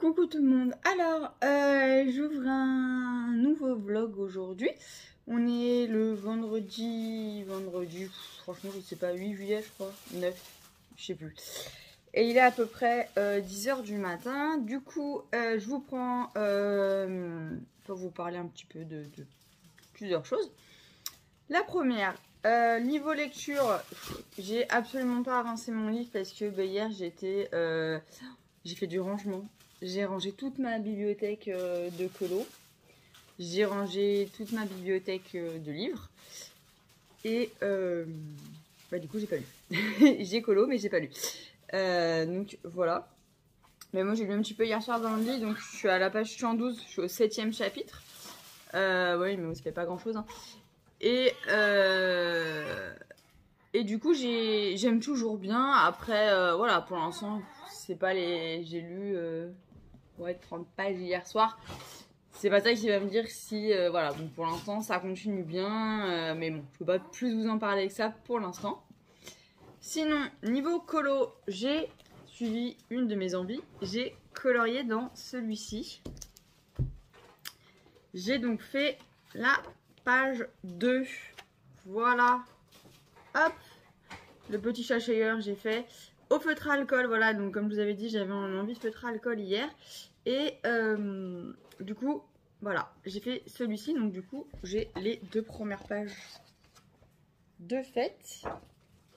Coucou tout le monde, alors j'ouvre un nouveau vlog aujourd'hui. On est le vendredi, franchement je sais pas, 8 juillet je crois, 9, je sais plus. Et il est à peu près 10 h du matin. Du coup je vous prends pour vous parler un petit peu de plusieurs choses. La première, niveau lecture, j'ai absolument pas avancé mon livre parce que hier j'ai fait du rangement. J'ai rangé toute ma bibliothèque de colo. J'ai rangé toute ma bibliothèque de livres. Et du coup, j'ai pas lu. J'ai colo, mais j'ai pas lu. Donc voilà. Mais moi, j'ai lu un petit peu hier soir dans le lit. Donc je suis à la page 112. Je suis au 7e chapitre. Oui, mais ça fait pas grand chose. Hein. Et du coup, j'aime toujours bien. Après, voilà, pour l'instant, c'est pas les. J'ai lu. Ouais, 30 pages hier soir. C'est pas ça qui va me dire si voilà, donc pour l'instant ça continue bien, mais bon, je peux pas plus vous en parler que ça pour l'instant. Sinon, niveau colo, j'ai suivi une de mes envies, j'ai colorié dans celui-ci. J'ai donc fait la page 2. Voilà. Hop, le petit châchayeur, j'ai fait au feutre à alcool. Voilà, donc comme je vous avais dit, j'avais envie de feutre à alcool hier. Et du coup, voilà, j'ai fait celui-ci. Donc du coup, j'ai les 2 premières pages de faites.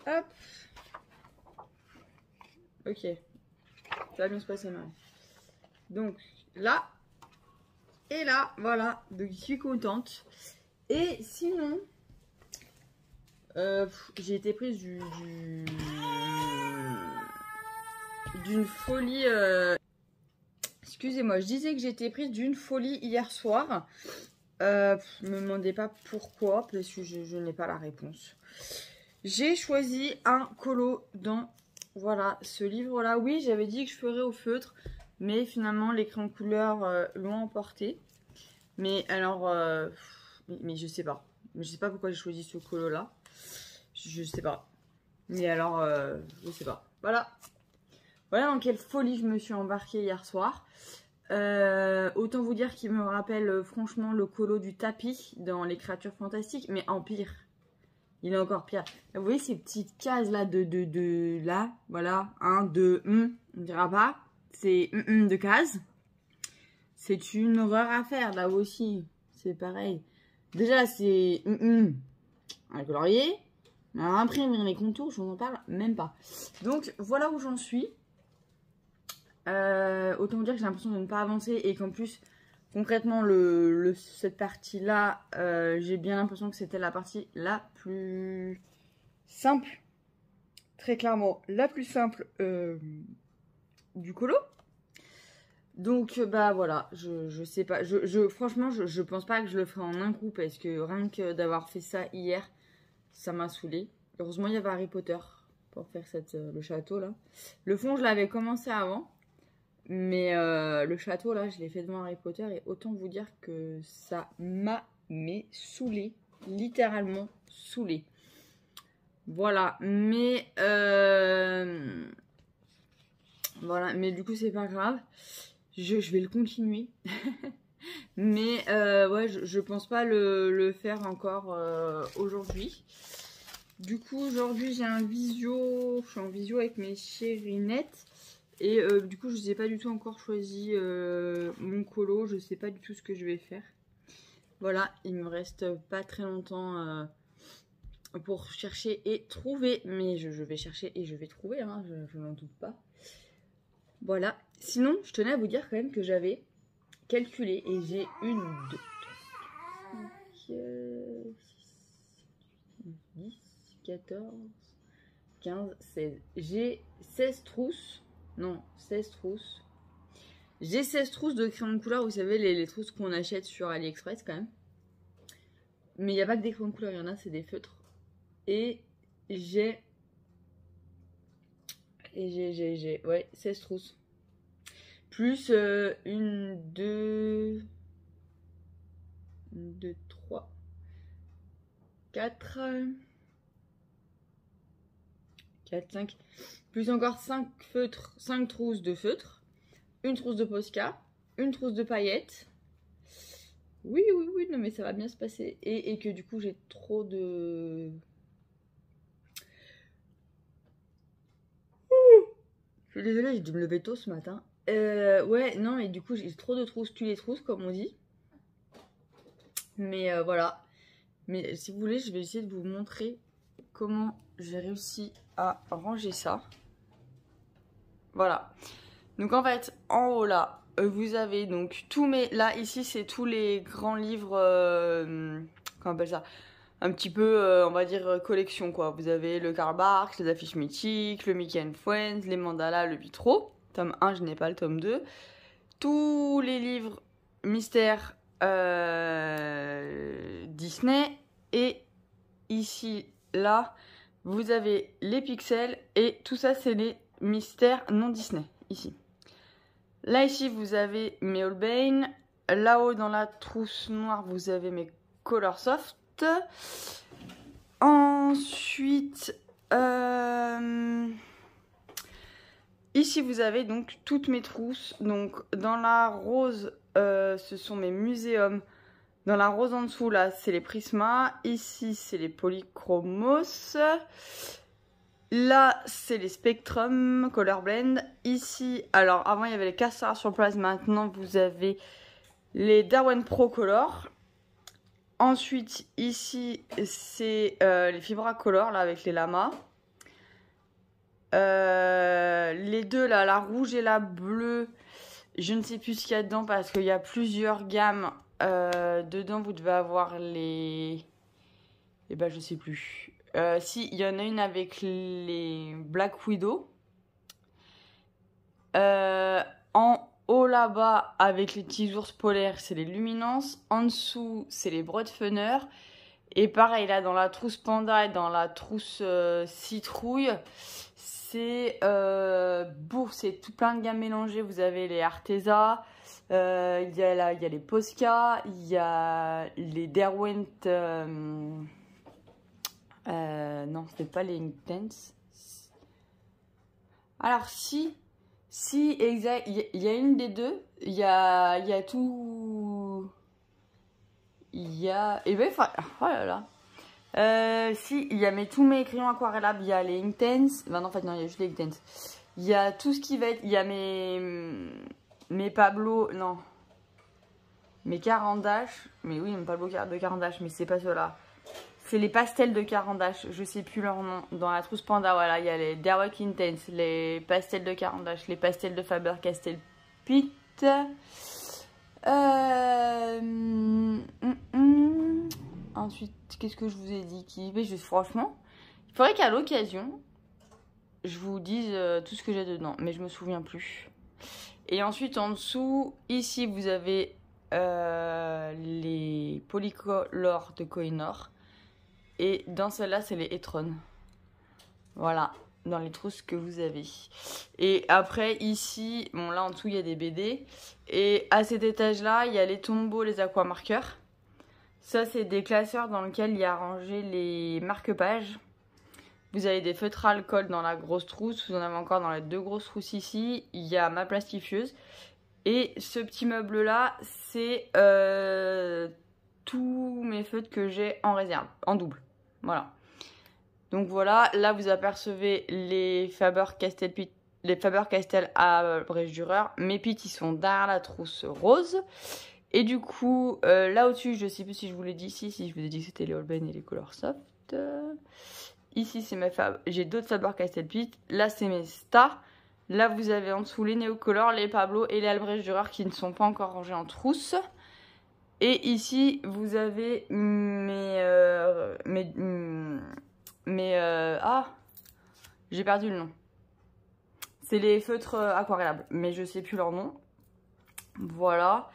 Hop. Ok. Ça va bien se passer, Marie. Donc là et là, voilà. Donc je suis contente. Et sinon, j'ai été prise d'une folie... Excusez-moi, je disais que j'étais prise d'une folie hier soir. Me demandez pas pourquoi, parce que je n'ai pas la réponse. J'ai choisi un colo dans, voilà, ce livre-là. Oui, j'avais dit que je ferais au feutre, mais finalement, les crayons de couleur l'ont emporté. Mais alors, mais je sais pas. Je sais pas pourquoi j'ai choisi ce colo-là. Je sais pas. Mais alors, je sais pas. Voilà. Voilà dans quelle folie je me suis embarquée hier soir. Autant vous dire qu'il me rappelle franchement le colo du tapis dans les créatures fantastiques, mais en pire. Il est encore pire. Vous voyez ces petites cases là de là, voilà, 1, 2, on dira pas. C'est de cases. C'est une horreur à faire là aussi. C'est pareil. Déjà c'est un colorier. Alors après les contours, je vous en parle même pas. Donc voilà où j'en suis. Autant vous dire que j'ai l'impression de ne pas avancer et qu'en plus concrètement cette partie là j'ai bien l'impression que c'était la partie la plus simple, très clairement la plus simple du colo. Donc bah voilà, je sais pas, franchement je pense pas que je le ferai en un coup parce que rien que d'avoir fait ça hier ça m'a saoulé. Heureusement il y avait Harry Potter pour faire le château là. Le fond je l'avais commencé avant. Mais le château, là, je l'ai fait devant Harry Potter et autant vous dire que ça m'a saoulé. Littéralement saoulé. Voilà, mais voilà, mais du coup, c'est pas grave. Je vais le continuer. Mais ouais, je pense pas le faire encore aujourd'hui. Du coup, aujourd'hui, j'ai je suis en visio avec mes chérinettes. Et du coup, je n'ai pas du tout encore choisi mon colo. Je sais pas du tout ce que je vais faire. Voilà, il me reste pas très longtemps pour chercher et trouver. Mais je vais chercher et je vais trouver, hein, je n'en doute pas. Voilà. Sinon, je tenais à vous dire quand même que j'avais calculé et j'ai 1, 2, 3, 5, 10, 14, 15, 16. J'ai 16 trousses. Non, 16 trousses. J'ai 16 trousses de crayons de couleur, vous savez, les trousses qu'on achète sur AliExpress quand même. Mais il n'y a pas que des crayons de couleur, il y en a, c'est des feutres. Et j'ai... ouais, 16 trousses. Plus 1, 2, 3, 4, 5... Plus encore 5 feutres, 5 trousses de feutres. une trousse de Posca, une trousse de paillettes. Oui, oui, oui, non mais ça va bien se passer. Et que du coup j'ai trop de... Je suis désolée, j'ai dû me lever tôt ce matin. Ouais, non, et du coup j'ai trop de trousses, tu les trousses comme on dit. Mais voilà. Mais si vous voulez, je vais essayer de vous montrer comment j'ai réussi à ranger ça. Voilà. Donc en fait, en haut là, vous avez donc tous mes... Là, ici, c'est tous les grands livres... comment on appelle ça? Un petit peu, on va dire, collection quoi. Vous avez le Karl Barks, les affiches mythiques, le Mickey and Friends, les mandalas, le Vitro. Tome 1, je n'ai pas le tome 2. Tous les livres mystères Disney. Et ici, là, vous avez les pixels. Et tout ça, c'est les mystères non Disney, ici. Là, ici, vous avez mes Holbein. Là-haut, dans la trousse noire, vous avez mes Color Soft. Ensuite, ici, vous avez donc toutes mes trousses. Donc, dans la rose, ce sont mes muséums. Dans la rose en dessous, là, c'est les Prisma. Ici, c'est les Polychromos. Là, c'est les Spectrum Color Blend. Ici, alors avant, il y avait les Castara Surprise. Maintenant, vous avez les Darwin Pro Color. Ensuite, ici, c'est les Fibra Color, là, avec les lamas. Les deux, là, la rouge et la bleue, je ne sais plus ce qu'il y a dedans parce qu'il y a plusieurs gammes. Dedans, vous devez avoir les... Eh ben, je sais plus. Si, il y en a une avec les Black Widow. En haut là-bas, avec les petits ours polaires, c'est les Luminance. En dessous, c'est les Broadfunner. Et pareil, là, dans la trousse Panda et dans la trousse Citrouille, c'est c'est tout plein de gammes mélangées. Vous avez les Arteza, il y a les Posca, il y a les Derwent... non, c'était pas les Intense. Alors, si, exact, il y a une des deux. Il y a tout. Il y a. Et ben, oh là là. Si, il y a tous mes crayons aquarellables. Il y a les Intense. Ben non, en fait, non, il y a juste les Intense. Il y a tout ce qui va être. Il y a mes Pablo. Non. Mes Caran d'Ache. Mais oui, mes Pablo de Caran d'Ache, mais c'est pas ceux-là. C'est les pastels de Caran d'Ache, je sais plus leur nom. Dans la trousse Panda, voilà, il y a les Derwent Intense, les pastels de Caran d'Ache, les pastels de Faber-Castell Pitt. Ensuite, qu'est-ce que je vous ai dit mais franchement, il faudrait qu'à l'occasion, je vous dise tout ce que j'ai dedans, mais je me souviens plus. Et ensuite, en dessous, ici, vous avez les Polycolor de Kohinoor. Et dans celle-là, c'est les Etron. Voilà, dans les trousses que vous avez. Et après, ici, bon là en dessous, il y a des BD. Et à cet étage-là, il y a les Tombow, les aquamarqueurs. Ça, c'est des classeurs dans lesquels il y a rangé les marque-pages. Vous avez des feutres alcool dans la grosse trousse. Vous en avez encore dans les deux grosses trousses ici. Il y a ma plastifieuse. Et ce petit meuble-là, c'est tous mes feutres que j'ai en réserve, en double. Voilà. Donc voilà, là vous apercevez les Faber-Castell à Brèche-Dureur. Mes pits, ils sont derrière la trousse rose. Et du coup, là au-dessus, je sais plus si je vous l'ai dit ici, si je vous ai dit que c'était les Holbein et les Color Soft. Ici, c'est j'ai d'autres Faber-Castell Pit. Là, c'est mes stars. Là, vous avez en dessous les Neocolor, les Pablo et les Albrecht-Dürer qui ne sont pas encore rangés en trousse. Et ici, vous avez j'ai perdu le nom. C'est les feutres aquarellables, mais je sais plus leur nom. Voilà.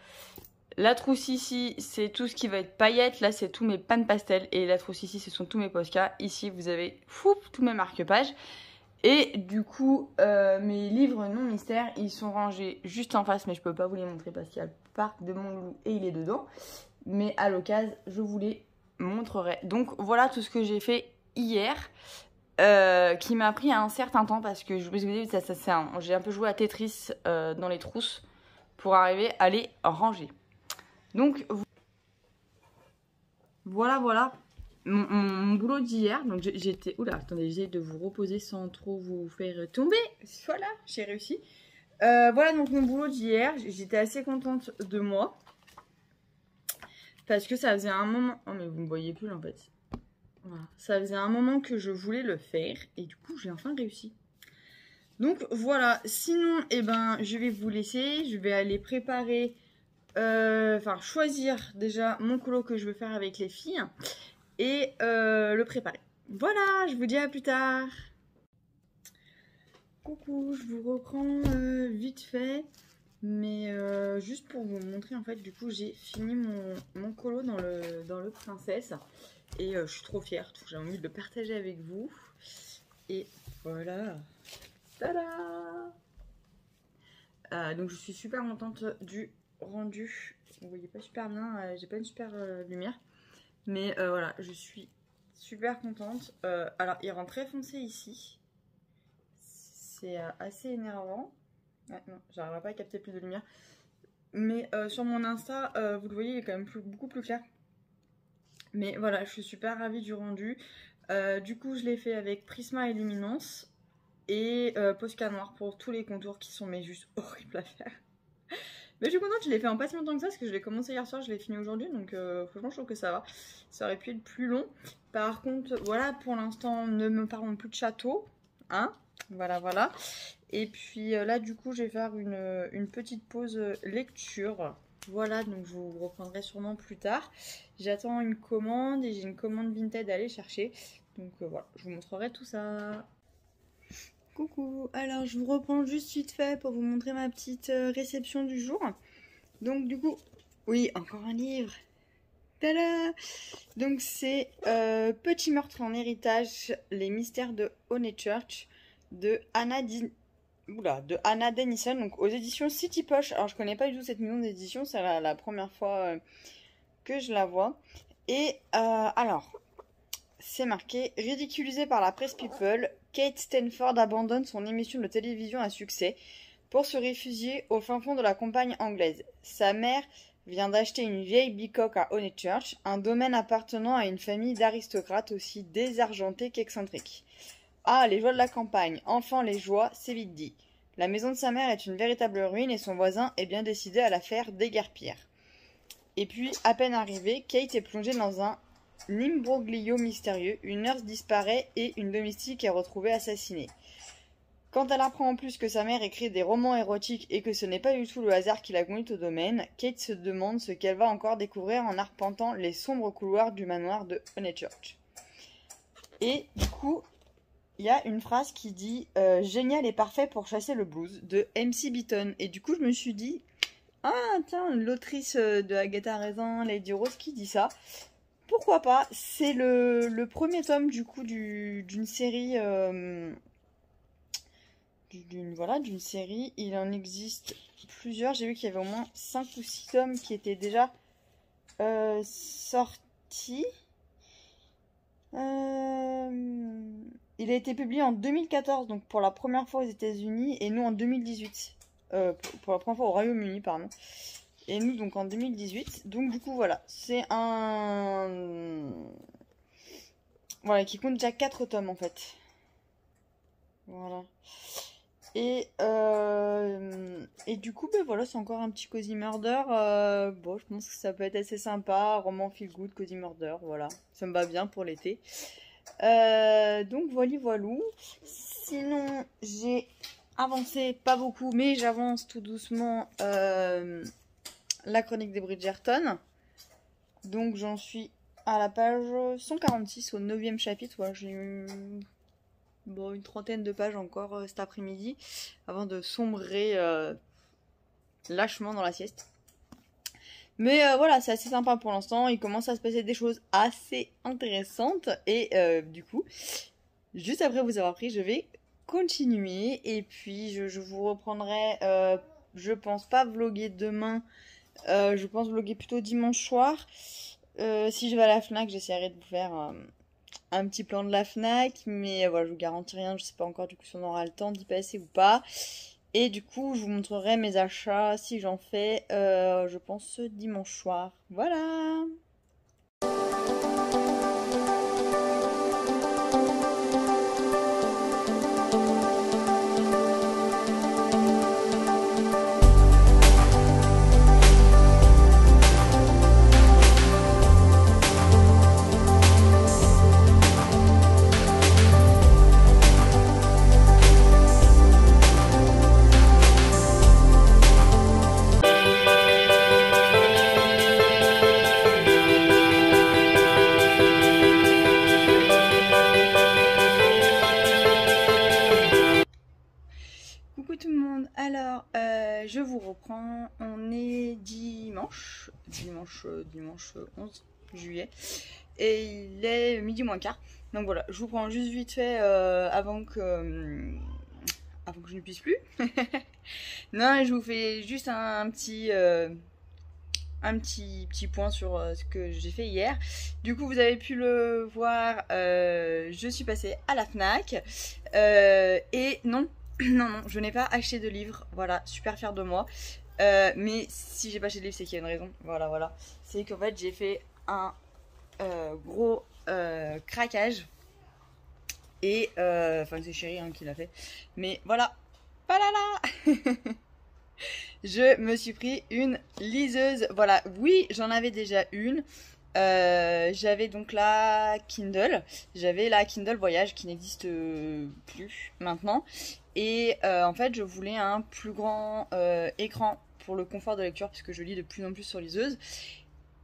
La trousse ici, c'est tout ce qui va être paillettes. Là, c'est tous mes pannes pastel. Et la trousse ici, ce sont tous mes Posca. Ici, vous avez tous mes marque-pages. Et du coup, mes livres non mystères, ils sont rangés juste en face. Mais je peux pas vous les montrer parce qu'il y a le parc de Montloup et il est dedans. Mais à l'occasion, je vous les montrerai. Donc, voilà tout ce que j'ai fait hier. qui m'a pris un certain temps parce que je vous ai dit, j'ai un peu joué à Tetris dans les trousses pour arriver à les ranger. Donc voilà mon boulot d'hier. Donc j'étais... Oula, attendez, j'essaie de vous reposer sans trop vous faire tomber. Voilà, j'ai réussi. Voilà donc mon boulot d'hier. J'étais assez contente de moi. Parce que ça faisait un moment... Oh mais vous ne me voyez plus là, en fait. Voilà. Ça faisait un moment que je voulais le faire. Et du coup j'ai enfin réussi. Donc voilà. Sinon, eh ben, je vais vous laisser. Je vais aller préparer... Enfin choisir déjà mon colo que je veux faire avec les filles. Et le préparer. Voilà, je vous dis à plus tard. Coucou, je vous reprends vite fait. Mais juste pour vous montrer, en fait, du coup, j'ai fini mon colo dans le Princesse. Et je suis trop fière. J'ai envie de le partager avec vous. Et voilà. Tada! Donc, je suis super contente du rendu. Vous voyez pas super bien. J'ai pas une super lumière. Mais voilà, je suis super contente. Alors, il rend très foncé ici. C'est assez énervant. Ouais, non, j'arriverai pas à capter plus de lumière. Mais sur mon Insta, vous le voyez, il est quand même beaucoup plus clair. Mais voilà, je suis super ravie du rendu. Du coup, je l'ai fait avec Prisma et Luminance. Et Posca Noir pour tous les contours qui sont mais juste horribles à faire. Mais je suis contente, je l'ai fait en pas si longtemps que ça, parce que je l'ai commencé hier soir, je l'ai fini aujourd'hui, donc franchement je trouve que ça va. Ça aurait pu être plus long. Par contre, voilà, pour l'instant, ne me parlons plus de château, hein. Voilà. Et puis là, du coup, je vais faire une petite pause lecture. Voilà, donc je vous reprendrai sûrement plus tard. J'attends une commande et j'ai une commande Vinted à aller chercher. Donc voilà, je vous montrerai tout ça. Coucou, alors je vous reprends juste vite fait pour vous montrer ma petite réception du jour. Donc du coup, oui, encore un livre. Tada! Donc c'est Petit meurtre en héritage, les mystères de Honeychurch de Anna Denison, donc aux éditions City Poche. Alors je connais pas du tout cette maison d'édition, c'est la première fois que je la vois. Et alors... C'est marqué « Ridiculisée par la presse People, Kate Stanford abandonne son émission de télévision à succès pour se réfugier au fin fond de la campagne anglaise. Sa mère vient d'acheter une vieille bicoque à Honeychurch, un domaine appartenant à une famille d'aristocrates aussi désargentés qu'excentriques. Ah, les joies de la campagne, enfin les joies, c'est vite dit. La maison de sa mère est une véritable ruine et son voisin est bien décidé à la faire déguerpir. Et puis, à peine arrivée, Kate est plongée dans un imbroglio mystérieux, une nurse disparaît et une domestique est retrouvée assassinée. Quand elle apprend en plus que sa mère écrit des romans érotiques et que ce n'est pas du tout le hasard qui l'a conduite au domaine, Kate se demande ce qu'elle va encore découvrir en arpentant les sombres couloirs du manoir de Honeychurch. Et du coup, il y a une phrase qui dit « Génial et parfait pour chasser le blues » de MC Beaton. Et du coup, je me suis dit « Ah, tiens, l'autrice de Agatha Raisin, Lady Rose qui dit ça. » Pourquoi pas? C'est le premier tome du coup d'une série. D'une série. Il en existe plusieurs. J'ai vu qu'il y avait au moins 5 ou 6 tomes qui étaient déjà sortis. Il a été publié en 2014, donc pour la première fois aux États-Unis, et nous en 2018. Pour la première fois au Royaume-Uni, pardon. Et nous, donc, en 2018. Donc, du coup, voilà. C'est un... Voilà, qui compte déjà 4 tomes, en fait. Voilà. Et du coup, ben voilà, c'est encore un petit Cozy Murder. Bon, je pense que ça peut être assez sympa. Roman feel good, Cozy Murder, voilà. Ça me va bien pour l'été. Donc, voilou. Sinon, j'ai avancé, pas beaucoup, mais j'avance tout doucement... La chronique des Bridgerton. Donc j'en suis à la page 146 au 9e chapitre. Voilà, j'ai eu une trentaine de pages encore cet après-midi avant de sombrer lâchement dans la sieste. Mais voilà, c'est assez sympa pour l'instant. Il commence à se passer des choses assez intéressantes. Et du coup, juste après vous avoir pris, je vais continuer. Et puis je vous reprendrai, je pense pas vlogger demain. Je pense vlogger plutôt dimanche soir. Si je vais à la Fnac, j'essaierai de vous faire un petit plan de la Fnac, mais voilà, je vous garantis rien, je sais pas encore du coup si on aura le temps d'y passer ou pas. Et du coup, je vous montrerai mes achats si j'en fais, je pense, dimanche soir. Voilà! Coucou tout le monde, alors je vous reprends, on est dimanche 11 juillet et il est midi moins quart, donc voilà, je vous prends juste vite fait avant que je ne puisse plus. Non, je vous fais juste un petit point sur ce que j'ai fait hier. Du coup, vous avez pu le voir, je suis passée à la Fnac et non, je n'ai pas acheté de livre. Voilà, super fière de moi. Mais si j'ai pas acheté de livre, c'est qu'il y a une raison. Voilà. C'est qu'en fait, j'ai fait un gros craquage. Et, enfin, c'est Chéri qui l'a fait. Mais voilà, palala. Je me suis pris une liseuse. Voilà, oui, j'en avais déjà une. J'avais donc la Kindle. J'avais la Kindle Voyage qui n'existe plus maintenant. Et en fait, je voulais un plus grand écran pour le confort de lecture puisque je lis de plus en plus sur liseuse.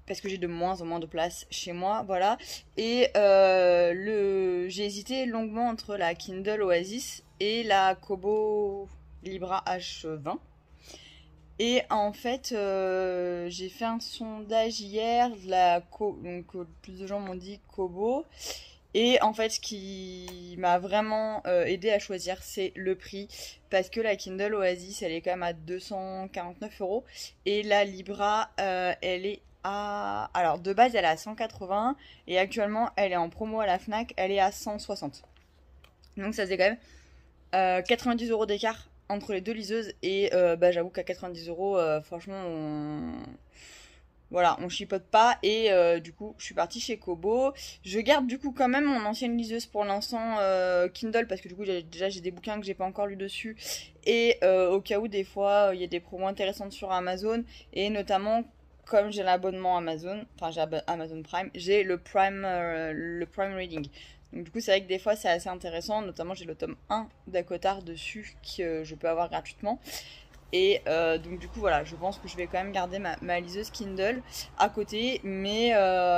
Parce que j'ai de moins en moins de place chez moi, voilà. Et j'ai hésité longuement entre la Kindle Oasis et la Kobo Libra H20. Et en fait, j'ai fait un sondage hier, donc plus de gens m'ont dit Kobo. Et en fait, ce qui m'a vraiment aidé à choisir, c'est le prix. Parce que la Kindle Oasis, elle est quand même à 249 €. Et la Libra, elle est à... Alors, de base, elle est à 180. Et actuellement, elle est en promo à la Fnac, elle est à 160. Donc, ça faisait quand même 90 € d'écart entre les deux liseuses. Et j'avoue qu'à 90 €, franchement, voilà, on chipote pas. Et du coup, je suis partie chez Kobo. Je garde du coup quand même mon ancienne liseuse pour l'instant Kindle. Parce que du coup, déjà, j'ai des bouquins que j'ai pas encore lus dessus. Et au cas où, des fois, il y a des promos intéressantes sur Amazon. Et notamment, comme j'ai l'abonnement Amazon, enfin j'ai Amazon Prime, j'ai le Prime Reading. Donc du coup, c'est vrai que des fois, c'est assez intéressant. Notamment, j'ai le tome 1 d'Acotar dessus que je peux avoir gratuitement. Et donc du coup voilà, je pense que je vais quand même garder ma liseuse Kindle à côté. Mais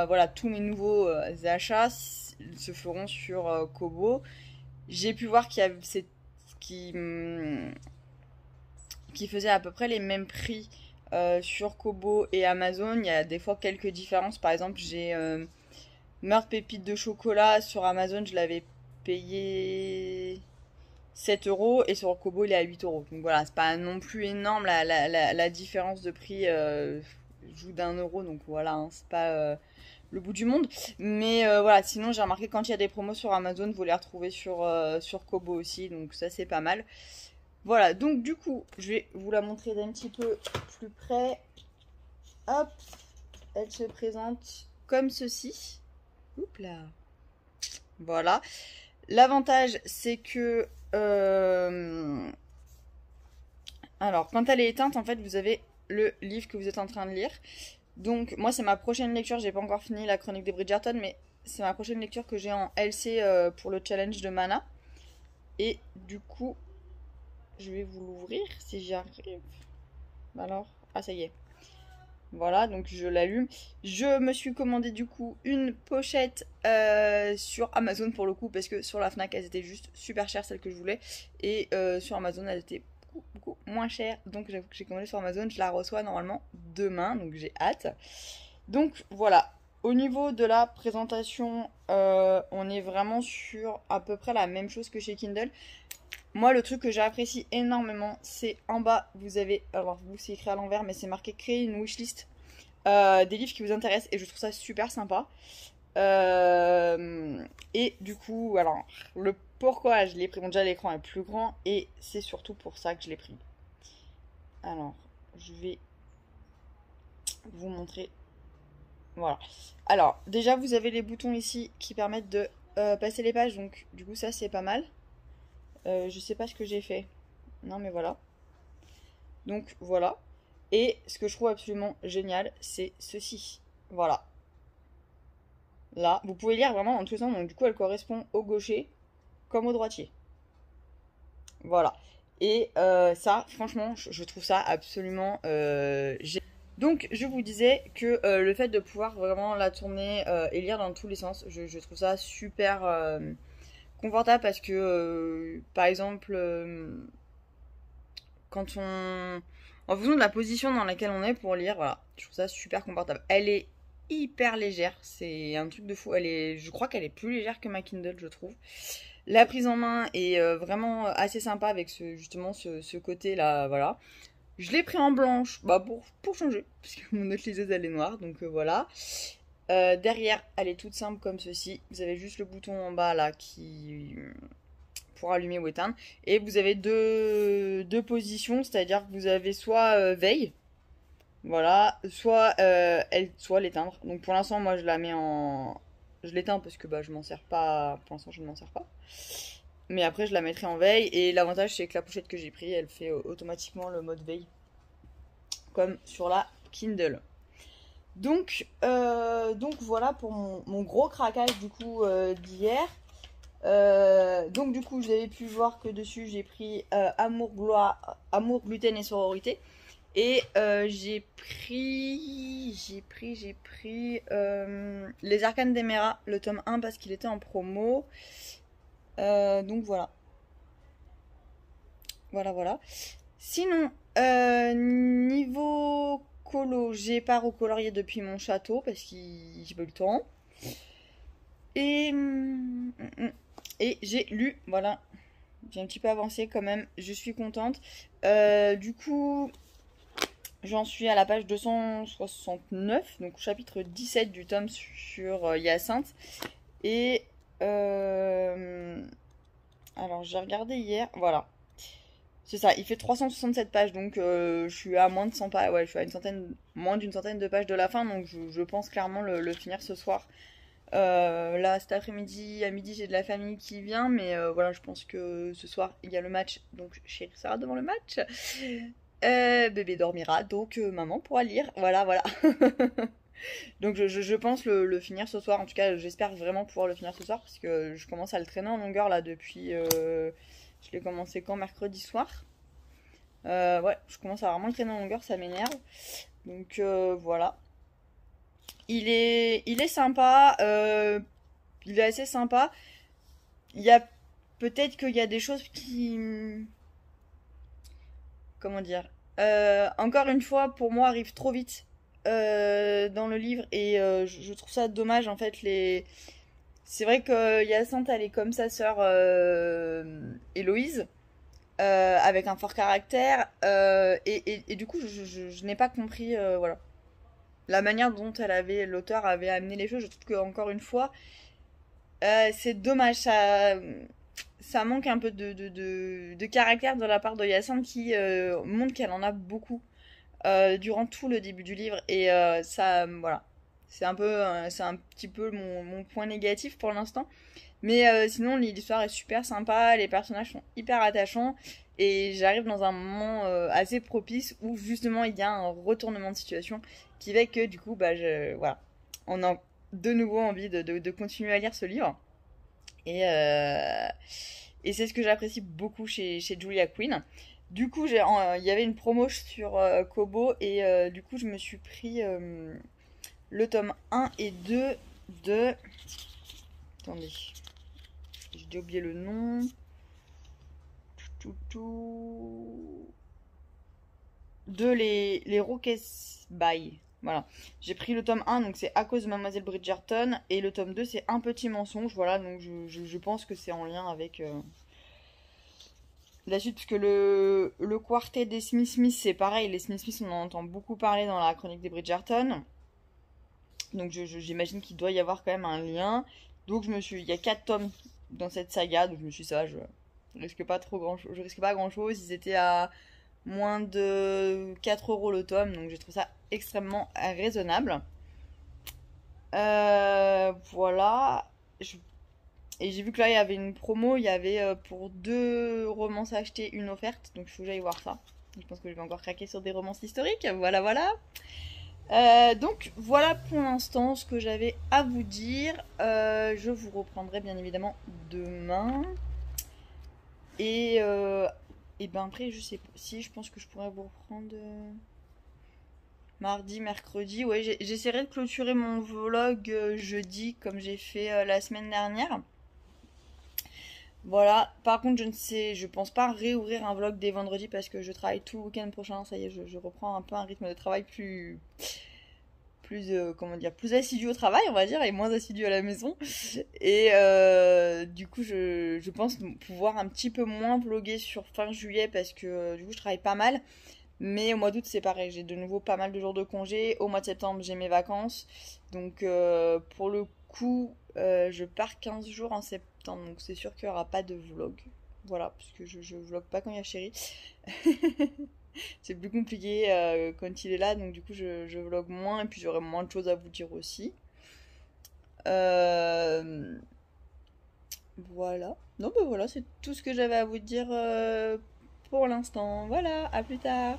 voilà, tous mes nouveaux achats se feront sur Kobo. J'ai pu voir qu'il y avait qui faisait à peu près les mêmes prix sur Kobo et Amazon. Il y a des fois quelques différences. Par exemple, j'ai Meurtre Pépite de chocolat sur Amazon, je l'avais payé 7 € et sur Kobo il est à 8 €. Donc voilà, c'est pas non plus énorme la différence de prix joue d'1 €. Donc voilà, hein, c'est pas le bout du monde. Mais voilà, sinon j'ai remarqué quand il y a des promos sur Amazon, vous les retrouvez sur Kobo aussi. Donc ça c'est pas mal. Voilà, donc du coup, je vais vous la montrer d'un petit peu plus près. Hop, elle se présente comme ceci. Oups là. Voilà. L'avantage, c'est que... alors, quand elle est éteinte, en fait, vous avez le livre que vous êtes en train de lire. Donc, moi, c'est ma prochaine lecture. J'ai pas encore fini la chronique de Bridgerton, mais c'est ma prochaine lecture que j'ai en LC pour le challenge de Mana. Et du coup, je vais vous l'ouvrir si j'y arrive. Alors, ah, ça y est. Voilà, donc je l'allume. Je me suis commandé du coup une pochette sur Amazon pour le coup, parce que sur la Fnac elles étaient juste super chères, celles que je voulais. Et sur Amazon elles étaient beaucoup moins chères. Donc j'avoue que j'ai commandé sur Amazon, je la reçois normalement demain, donc j'ai hâte. Donc voilà, au niveau de la présentation, on est vraiment sur à peu près la même chose que chez Kindle. Moi, le truc que j'apprécie énormément, c'est en bas, vous avez, alors vous c'est écrit à l'envers, mais c'est marqué créer une wishlist des livres qui vous intéressent et je trouve ça super sympa. Et du coup, alors, le pourquoi je l'ai pris, bon déjà l'écran est plus grand et c'est surtout pour ça que je l'ai pris. Alors, je vais vous montrer. Voilà. Alors, déjà vous avez les boutons ici qui permettent de passer les pages, donc du coup ça c'est pas mal. Je sais pas ce que j'ai fait. Non mais voilà. Donc voilà. Et ce que je trouve absolument génial, c'est ceci. Voilà. Là, vous pouvez lire vraiment en tous les sens, donc du coup elle correspond au gaucher comme au droitier. Voilà. Et ça, franchement, je trouve ça absolument génial. Donc, je vous disais que le fait de pouvoir vraiment la tourner et lire dans tous les sens, je trouve ça super confortable parce que, par exemple, quand on... En fonction de la position dans laquelle on est pour lire, voilà, je trouve ça super confortable. Elle est hyper légère, c'est un truc de fou. Je crois qu'elle est plus légère que ma Kindle, je trouve. La prise en main est vraiment assez sympa avec justement ce côté-là, voilà. Je l'ai pris en blanche, bah pour changer, parce que mon autre liseuse elle est noire, donc voilà. Derrière, elle est toute simple comme ceci. Vous avez juste le bouton en bas là qui pour allumer ou éteindre. Et vous avez deux positions, c'est-à-dire que vous avez soit veille, voilà, soit l'éteindre. Donc pour l'instant, moi je la mets en... Je l'éteins parce que bah, je m'en sers pas, pour l'instant je ne m'en sers pas. Mais après je la mettrai en veille. Et l'avantage c'est que la pochette que j'ai pris, elle fait automatiquement le mode veille. Comme sur la Kindle. Donc voilà pour mon gros craquage du coup d'hier. Donc du coup, vous avez pu voir que dessus j'ai pris Amour, gluten et sororité. Et j'ai pris Les Arcanes d'Emera, le tome 1 parce qu'il était en promo. Donc voilà. Voilà. Sinon, niveau colo, j'ai pas recolorié depuis mon château parce que j'ai pas eu le temps. Et j'ai lu, voilà, j'ai un petit peu avancé quand même, je suis contente. Du coup, j'en suis à la page 269, donc chapitre 17 du tome sur Hyacinthe. Et alors j'ai regardé hier, voilà. C'est ça, il fait 367 pages, donc je suis à moins de 100 pages, ouais, je suis à moins d'une centaine de pages de la fin, donc je pense clairement le finir ce soir. Là, cet après-midi, à midi, j'ai de la famille qui vient, mais voilà, je pense que ce soir, il y a le match, donc chérie sera devant le match. Bébé dormira, donc maman pourra lire, voilà. Donc je pense le finir ce soir, en tout cas, j'espère vraiment pouvoir le finir ce soir, parce que je commence à le traîner en longueur, là, depuis... je l'ai commencé quand? Mercredi soir. Ouais, je commence à vraiment le traîner en longueur, ça m'énerve. Donc voilà. Il est sympa, il est assez sympa. Il y a peut-être qu'il y a des choses qui... Comment dire? Encore une fois, pour moi, arrivent trop vite dans le livre et je trouve ça dommage en fait. C'est vrai que Hyacinthe, elle est comme sa sœur Héloïse, avec un fort caractère et du coup, je n'ai pas compris, voilà, la manière dont l'auteur avait amené les choses. Je trouve que encore une fois, c'est dommage, ça manque un peu de caractère de la part de Hyacinthe qui montre qu'elle en a beaucoup durant tout le début du livre et ça, voilà, c'est un petit peu mon point négatif pour l'instant. Mais sinon, l'histoire est super sympa, les personnages sont hyper attachants et j'arrive dans un moment assez propice où justement il y a un retournement de situation qui fait que du coup, bah, voilà, on a de nouveau envie de continuer à lire ce livre. Et c'est ce que j'apprécie beaucoup chez Julia Quinn. Du coup, il y avait une promo sur Kobo et du coup, je me suis pris le tome 1 et 2 de... Attendez, j'ai oublié le nom. De les Roquesbailles. Voilà. J'ai pris le tome 1, donc c'est À cause de Mademoiselle Bridgerton. Et le tome 2, c'est Un petit mensonge. Voilà, donc je pense que c'est en lien avec la suite. Parce que le quartet des Smith, c'est pareil. Les Smith, on en entend beaucoup parler dans la chronique des Bridgerton. donc j'imagine qu'il doit y avoir quand même un lien. Donc il y a 4 tomes dans cette saga, donc je me suis dit ça, je risque pas je risque pas grand chose. Ils étaient à moins de 4 euros le tome, donc j'ai trouvé ça extrêmement raisonnable. Voilà. Et j'ai vu que là il y avait une promo, il y avait pour 2 romances achetées, une offerte, donc il faut que j'aille voir ça. Je pense que je vais encore craquer sur des romances historiques, voilà voilà. Donc voilà pour l'instant ce que j'avais à vous dire. Je vous reprendrai bien évidemment demain. Et ben après je sais pas si je pense que je pourrais vous reprendre mardi, mercredi. Ouais, j'essaierai de clôturer mon vlog jeudi comme j'ai fait la semaine dernière. Voilà, par contre je pense pas réouvrir un vlog dès vendredi parce que je travaille tout le week-end prochain. Ça y est, je reprends un peu un rythme de travail plus comment dire, plus assidu au travail, on va dire, et moins assidu à la maison. Et du coup, je pense pouvoir un petit peu moins vlogger sur fin juillet parce que du coup, je travaille pas mal. Mais au mois d'août, c'est pareil, j'ai de nouveau pas mal de jours de congé. Au mois de septembre, j'ai mes vacances. Donc, pour le coup, je pars 15 jours en septembre. Donc, c'est sûr qu'il n'y aura pas de vlog. Voilà, parce que je vlog pas quand il y a chéri. C'est plus compliqué quand il est là, donc du coup je vlog moins et puis j'aurai moins de choses à vous dire aussi. Voilà. Non, bah voilà, c'est tout ce que j'avais à vous dire pour l'instant. Voilà, à plus tard.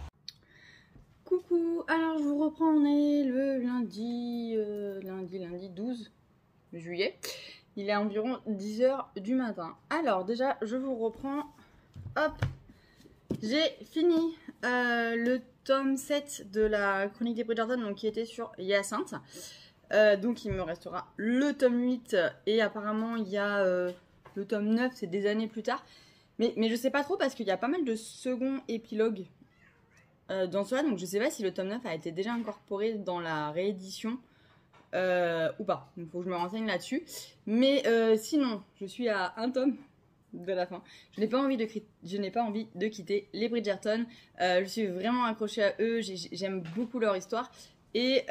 Coucou, alors je vous reprends, on est le lundi 12 juillet. Il est environ 10h du matin. Alors déjà, je vous reprends. Hop, j'ai fini le tome 7 de la Chronique des Bridgerton, donc qui était sur Hyacinthe. Donc il me restera le tome 8 et apparemment il y a le tome 9, c'est des années plus tard. Mais je sais pas trop parce qu'il y a pas mal de second épilogues dans cela, donc je sais pas si le tome 9 a été déjà incorporé dans la réédition ou pas. Il faut que je me renseigne là-dessus. Mais sinon, je suis à un tome de la fin. Je n'ai pas envie de quitter les Bridgerton. Je suis vraiment accrochée à eux. J'aime beaucoup leur histoire. Et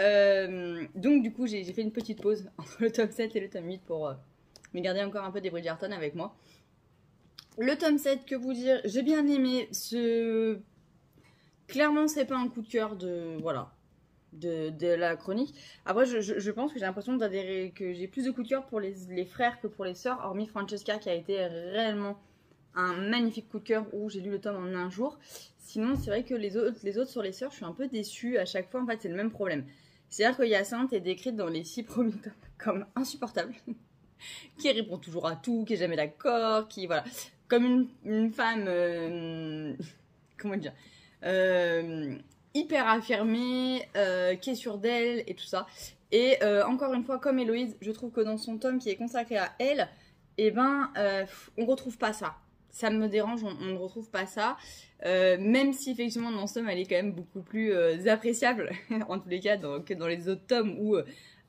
donc du coup, j'ai fait une petite pause entre le tome 7 et le tome 8 pour me garder encore un peu des Bridgerton avec moi. Le tome 7, que vous dire, j'ai bien aimé. Clairement, c'est pas un coup de cœur de la chronique. Après, je pense que j'ai l'impression que j'ai plus de coup de cœur pour les frères que pour les sœurs, hormis Francesca qui a été réellement un magnifique coup de cœur où j'ai lu le tome en un jour. Sinon, c'est vrai que les autres sur les sœurs, je suis un peu déçue à chaque fois. En fait, c'est le même problème. C'est-à-dire que Hyacinthe est décrite dans les 6 premiers tomes comme insupportable, qui répond toujours à tout, qui est jamais d'accord, qui voilà, comme une femme, comment dire, hyper affirmée, qui est sûre d'elle et tout ça. Et encore une fois, comme Héloïse, je trouve que dans son tome qui est consacré à elle, eh ben, on retrouve pas ça. Ça me dérange, on ne retrouve pas ça. Même si effectivement dans ce tome, elle est quand même beaucoup plus appréciable, en tous les cas, que dans les autres tomes où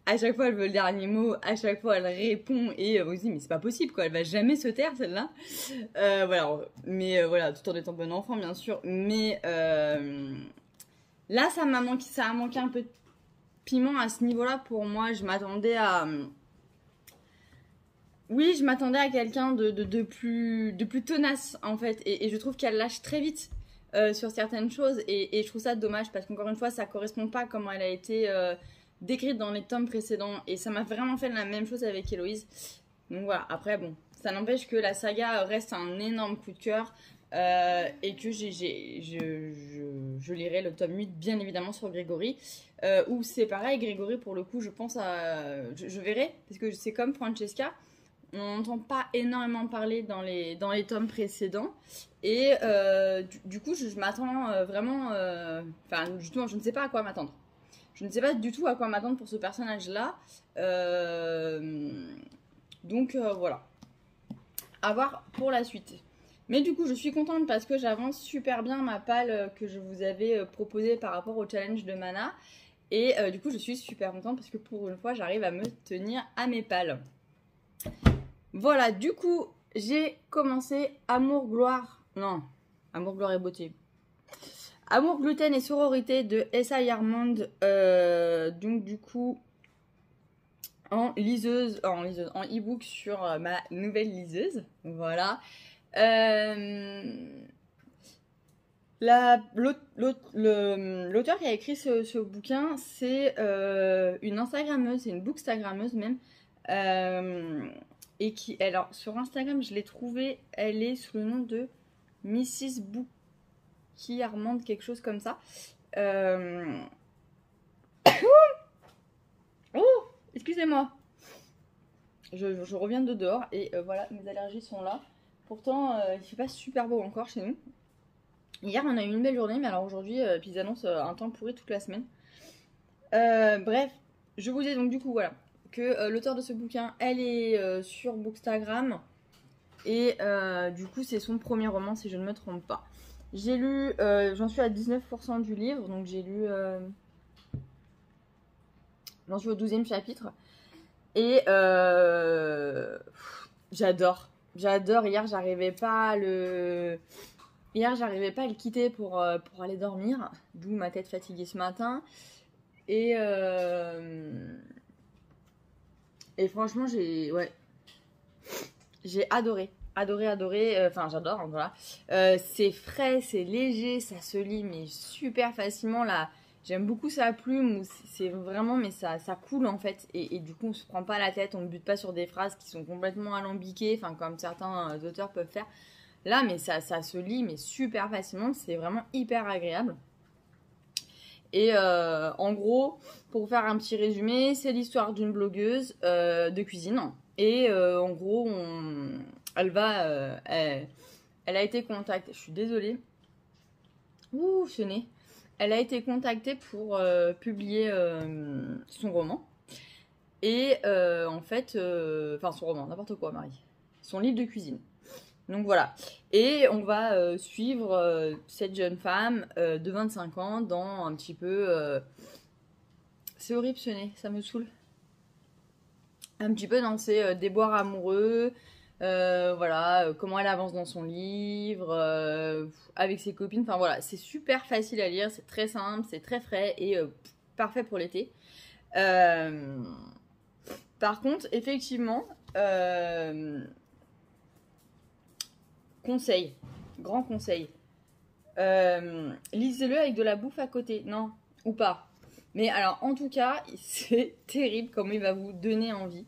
à chaque fois elle veut le dernier mot, à chaque fois elle répond et on se dit mais c'est pas possible quoi, elle va jamais se taire celle-là. Voilà, mais voilà, tout en étant bon enfant bien sûr, mais là ça a manqué un peu de piment à ce niveau-là pour moi. Je m'attendais à je m'attendais à quelqu'un de plus tenace en fait, et je trouve qu'elle lâche très vite sur certaines choses, et je trouve ça dommage parce qu'encore une fois ça correspond pas à comment elle a été décrite dans les tomes précédents, et ça m'a vraiment fait la même chose avec Héloïse. Donc voilà, après bon, ça n'empêche que la saga reste un énorme coup de cœur, et que je lirai le tome 8 bien évidemment sur Grégory, où c'est pareil, Grégory pour le coup je pense je verrai, parce que c'est comme Francesca, on n'entend pas énormément parler dans les tomes précédents, et du coup je m'attends vraiment, enfin justement je ne sais pas à quoi m'attendre. Je ne sais pas du tout à quoi m'attendre pour ce personnage-là. Donc voilà. À voir pour la suite. Mais du coup, je suis contente parce que j'avance super bien ma palle que je vous avais proposée par rapport au challenge de Mana. Et du coup, je suis super contente parce que pour une fois, j'arrive à me tenir à mes pales. Voilà, du coup, j'ai commencé Amour, Gloire... Non, Amour, Gloire et Beauté. Amour, gluten et sororité de S.A. Yarmond. Donc du coup, en en e-book sur ma nouvelle liseuse. Voilà. L'auteur qui a écrit ce bouquin, c'est une Instagrammeuse, c'est une bookstagrammeuse même. Et qui, alors sur Instagram, je l'ai trouvée, elle est sous le nom de Mrs. Bookie Armande, quelque chose comme ça. Oh, excusez-moi. Je reviens de dehors et voilà, mes allergies sont là. Pourtant, il fait pas super beau encore chez nous. Hier, on a eu une belle journée, mais alors aujourd'hui, puis ils annoncent un temps pourri toute la semaine. Bref, je vous dis donc du coup, voilà, que l'auteur de ce bouquin, elle est sur Bookstagram. Et du coup, c'est son premier roman, si je ne me trompe pas. J'ai lu, j'en suis à 19% du livre, donc j'ai lu, j'en suis au 12e chapitre. Et j'adore. Hier, j'arrivais pas à le quitter pour aller dormir. D'où ma tête fatiguée ce matin. Et franchement, j'ai adoré. Enfin, j'adore, hein, voilà. C'est frais, c'est léger, ça se lit, mais super facilement. Là, j'aime beaucoup sa plume, c'est vraiment, mais ça coule en fait. Et du coup, on se prend pas la tête, on ne bute pas sur des phrases qui sont complètement alambiquées, enfin, comme certains auteurs peuvent faire. Là, mais ça se lit, mais super facilement, c'est vraiment hyper agréable. Et en gros, pour faire un petit résumé, c'est l'histoire d'une blogueuse de cuisine. Et en gros, elle a été contactée. Je suis désolée. Ouh, ce nez. Elle a été contactée pour publier son roman. Et en fait, enfin son roman, n'importe quoi, Marie. Son livre de cuisine. Donc voilà. Et on va suivre cette jeune femme de 25 ans dans un petit peu... C'est horrible ce nez, ça me saoule. Un petit peu dans ses déboires amoureux. Voilà, comment elle avance dans son livre, avec ses copines. Enfin voilà, c'est super facile à lire, c'est très simple, c'est très frais et parfait pour l'été. Par contre, effectivement... conseil, grand conseil. Lisez-le avec de la bouffe à côté, non, ou pas. Mais alors, en tout cas, c'est terrible comment il va vous donner envie.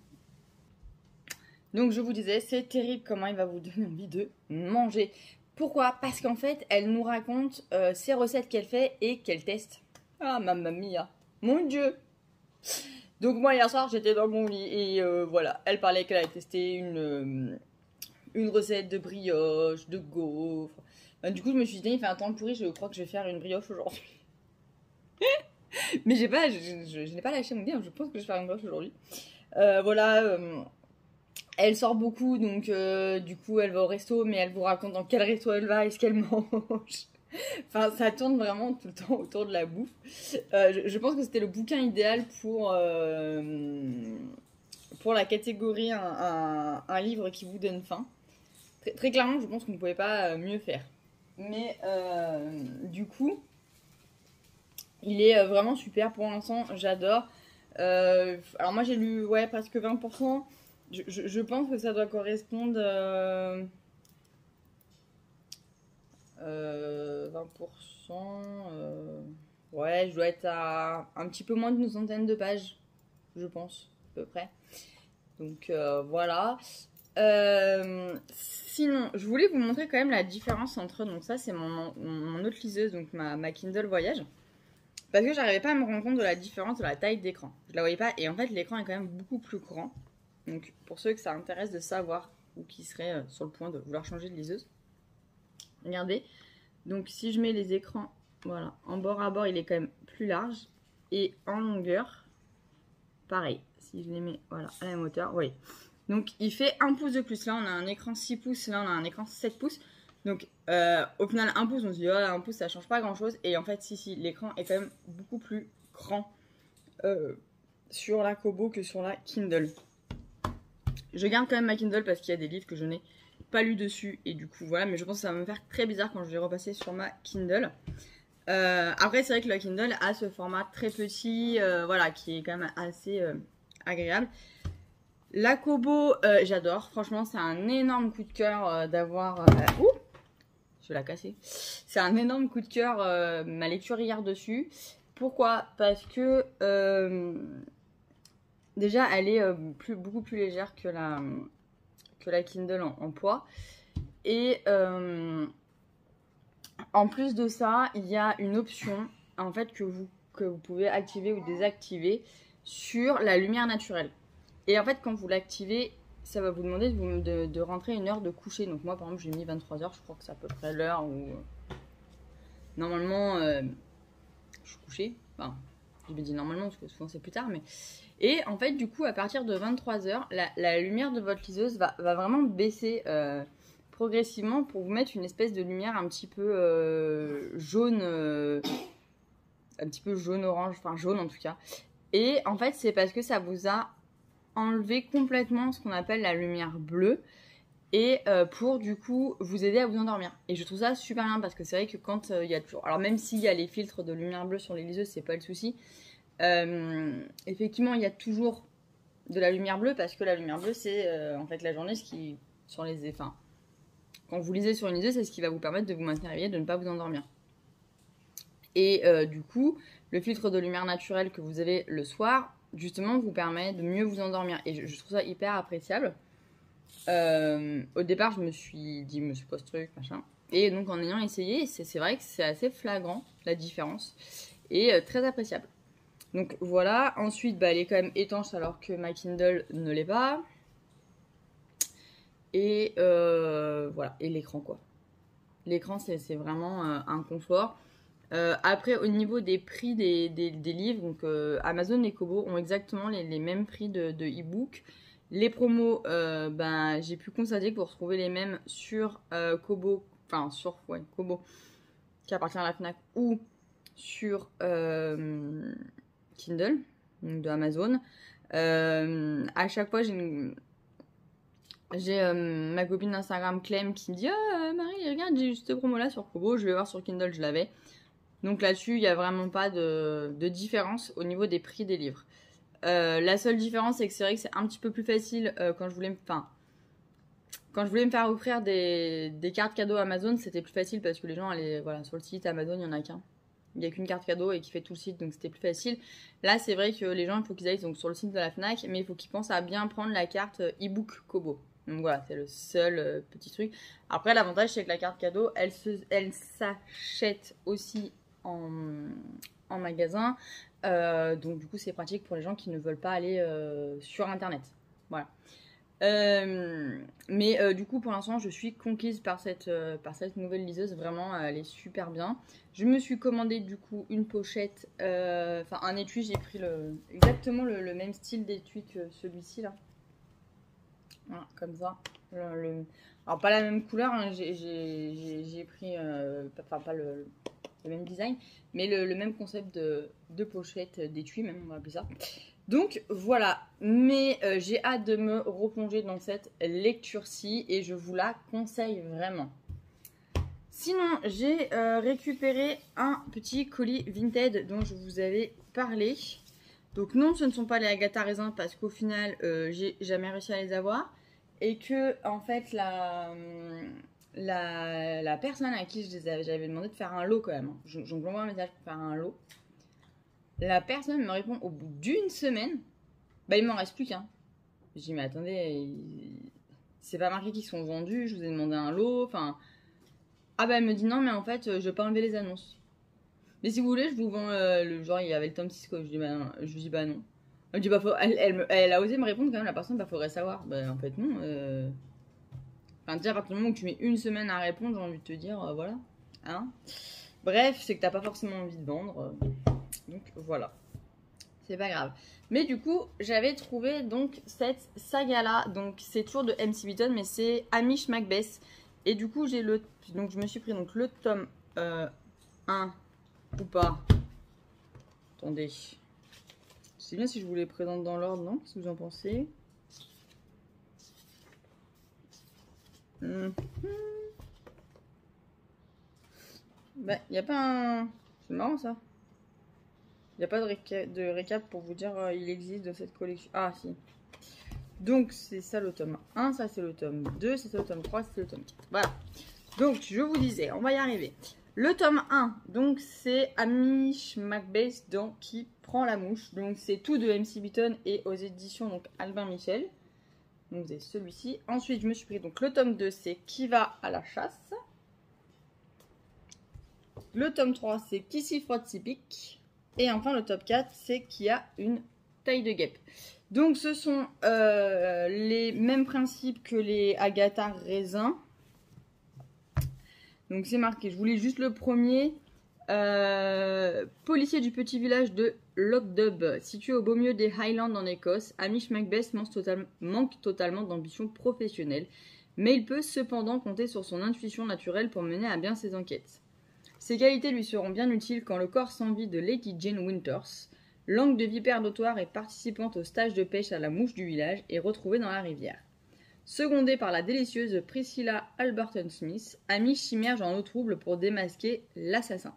Donc, je vous disais, c'est terrible comment il va vous donner envie de manger. Pourquoi? Parce qu'en fait, elle nous raconte ses recettes qu'elle fait et qu'elle teste. Ah, mamma mia, mon Dieu! Donc, moi, hier soir, j'étais dans mon lit et voilà, elle parlait qu'elle avait testé une recette de brioche, de gaufres. Bah, du coup, je me suis dit, il fait un temps pourri, je crois que je vais faire une brioche aujourd'hui. Mais je n'ai pas lâché mon bien, je pense que je vais faire une brioche aujourd'hui. Voilà, elle sort beaucoup, donc du coup, elle va au resto, mais elle vous raconte dans quel resto elle va et ce qu'elle mange. Enfin, ça tourne vraiment tout le temps autour de la bouffe. Je pense que c'était le bouquin idéal pour la catégorie un livre qui vous donne faim. Très, très clairement, je pense qu'on ne pouvait pas mieux faire. Mais du coup, il est vraiment super pour l'instant, j'adore. Alors moi j'ai lu presque 20%. Je pense que ça doit correspondre 20%. Ouais, je dois être à un petit peu moins d'une centaine de pages, je pense, à peu près. Donc voilà. Sinon, je voulais vous montrer quand même la différence entre... Donc ça, c'est mon autre liseuse, donc ma Kindle Voyage. Parce que j'arrivais pas à me rendre compte de la différence de la taille d'écran. Je la voyais pas, et en fait, l'écran est quand même beaucoup plus grand. Donc, pour ceux que ça intéresse de savoir, ou qui seraient sur le point de vouloir changer de liseuse, regardez. Donc, si je mets les écrans, voilà, en bord à bord, il est quand même plus large. Et en longueur, pareil. Si je les mets, voilà, à la même hauteur, vous voyez. Donc, il fait 1 pouce de plus. Là, on a un écran 6 pouces. Là, on a un écran 7 pouces. Donc, au final, 1 pouce, on se dit, oh, 1 pouce, ça change pas grand-chose. Et en fait, si, l'écran est quand même beaucoup plus grand sur la Kobo que sur la Kindle. Je garde quand même ma Kindle parce qu'il y a des livres que je n'ai pas lus dessus. Et du coup, voilà. Mais je pense que ça va me faire très bizarre quand je vais repasser sur ma Kindle. Après, c'est vrai que la Kindle a ce format très petit, voilà, qui est quand même assez agréable. La Kobo, j'adore. Franchement, c'est un énorme coup de cœur d'avoir... Ouh, je vais la casser. C'est un énorme coup de cœur, ma lecture hier dessus. Pourquoi? Parce que déjà, elle est beaucoup plus légère que la Kindle en poids. Et en plus de ça, il y a une option en fait que vous pouvez activer ou désactiver sur la lumière naturelle. Et en fait, quand vous l'activez, ça va vous demander de rentrer une heure de coucher. Donc moi, par exemple, j'ai mis 23h, je crois que c'est à peu près l'heure où normalement je suis couchée. Enfin, je me dis normalement parce que souvent c'est plus tard, mais... Et en fait, du coup, à partir de 23h, la lumière de votre liseuse va vraiment baisser progressivement pour vous mettre une espèce de lumière un petit peu jaune, un petit peu jaune-orange, enfin jaune en tout cas. Et en fait, c'est parce que ça vous a enlevé complètement ce qu'on appelle la lumière bleue et pour du coup vous aider à vous endormir. Et je trouve ça super bien parce que c'est vrai que quand il y a toujours... Alors même s'il y a les filtres de lumière bleue sur les liseuses, c'est pas le souci. Effectivement, il y a toujours de la lumière bleue parce que la lumière bleue, c'est en fait la journée, ce qui... sur les... Enfin, quand vous lisez sur une liseuse, c'est ce qui va vous permettre de vous maintenir éveillé, de ne pas vous endormir. Et du coup, le filtre de lumière naturelle que vous avez le soir, justement, vous permet de mieux vous endormir. Et je trouve ça hyper appréciable. Au départ, je me suis dit, mais c'est quoi ce truc, machin. Et donc, en ayant essayé, c'est vrai que c'est assez flagrant, la différence. Et très appréciable. Donc, voilà. Ensuite, bah, elle est quand même étanche alors que ma Kindle ne l'est pas. Et voilà. Et l'écran, quoi. L'écran, c'est vraiment un confort. Après, au niveau des prix des livres, donc Amazon et Kobo ont exactement les mêmes prix de e-book. Les promos, ben, j'ai pu constater que vous retrouvez les mêmes sur Kobo, enfin sur Kobo, qui appartient à la Fnac, ou sur Kindle, donc de Amazon. À chaque fois, j'ai ma copine d'Instagram Clem qui me dit Marie, regarde, j'ai eu cette promo là sur Kobo, je vais voir sur Kindle, je l'avais. Donc là-dessus, il n'y a vraiment pas de différence au niveau des prix des livres. La seule différence, c'est que c'est vrai que c'est un petit peu plus facile quand je voulais me faire offrir des cartes cadeaux Amazon, c'était plus facile parce que les gens allaient, voilà, sur le site Amazon, il n'y en a qu'un. Il n'y a qu'une carte cadeau et qui fait tout le site, donc c'était plus facile. Là, c'est vrai que les gens, il faut qu'ils aillent donc, sur le site de la Fnac, mais il faut qu'ils pensent à bien prendre la carte e-book Kobo. Donc voilà, c'est le seul petit truc. Après, l'avantage, c'est que la carte cadeau, elle s'achète aussi en magasin. Donc du coup, c'est pratique pour les gens qui ne veulent pas aller sur Internet. Voilà. Mais du coup, pour l'instant, je suis conquise par cette nouvelle liseuse. Vraiment, elle est super bien. Je me suis commandé du coup une pochette, enfin un étui. J'ai pris exactement le même style d'étui que celui-ci là. Voilà, comme ça. Alors pas la même couleur, hein. J'ai pris, enfin pas le même design, mais le même concept de pochette, d'étui même, on va appeler ça. Donc voilà, mais j'ai hâte de me replonger dans cette lecture-ci et je vous la conseille vraiment. Sinon, j'ai récupéré un petit colis Vinted dont je vous avais parlé. Donc non, ce ne sont pas les Agatha Raisin parce qu'au final, j'ai jamais réussi à les avoir. Et que, en fait, la personne à qui j'avais demandé de faire un lot quand même, je lui envoie un message pour faire un lot. La personne me répond au bout d'une semaine, bah il m'en reste plus qu'un. Je dis mais attendez, c'est pas marqué qu'ils sont vendus, je vous ai demandé un lot, enfin... Ah bah elle me dit non mais en fait je vais pas enlever les annonces. Mais si vous voulez je vous vends le genre il y avait le tome 6 quoi, je dis bah non. Elle me dit bah elle a osé me répondre quand même la personne, bah faudrait savoir. Bah en fait non. Enfin déjà à partir du moment où tu mets une semaine à répondre, j'ai envie de te dire voilà. Hein. Bref, c'est que t'as pas forcément envie de vendre. Donc voilà. C'est pas grave. Mais du coup, j'avais trouvé donc cette saga-là. Donc c'est toujours de MC Beaton, mais c'est Hamish Macbeth. Et du coup, donc je me suis pris donc le tome 1 ou pas. Attendez. Je sais bien si je vous les présente dans l'ordre, non? Qu'est-ce que vous en pensez? Bah, y a pas un... C'est marrant ça. Il n'y a pas de récap pour vous dire il existe de cette collection. Ah si. Donc c'est ça le tome 1, ça c'est le tome 2, c'est ça le tome 3, c'est le tome 4. Voilà. Donc je vous disais, on va y arriver. Le tome 1, donc c'est Hamish Macbeth dans Qui prend la mouche. Donc c'est tout de MC Beaton et aux éditions donc Albin Michel. Donc vous avez celui-ci. Ensuite je me suis pris donc le tome 2, c'est Qui va à la chasse. Le tome 3, c'est Qui s'y frotte s'y pique. Et enfin le tome 4, c'est Qui a une taille de guêpe. Donc ce sont les mêmes principes que les Agatha Raisin. Donc c'est marqué, je vous lis juste le premier. Policier du petit village de Lockdub, situé au beau milieu des Highlands en Écosse, Hamish Macbeth manque totalement d'ambition professionnelle, mais il peut cependant compter sur son intuition naturelle pour mener à bien ses enquêtes. Ses qualités lui seront bien utiles quand le corps sans vie de Lady Jane Winters, langue de vipère notoire et participante au stage de pêche à la mouche du village, est retrouvée dans la rivière. Secondée par la délicieuse Priscilla Alberton-Smith, Hamish s'immerge en eau trouble pour démasquer l'assassin.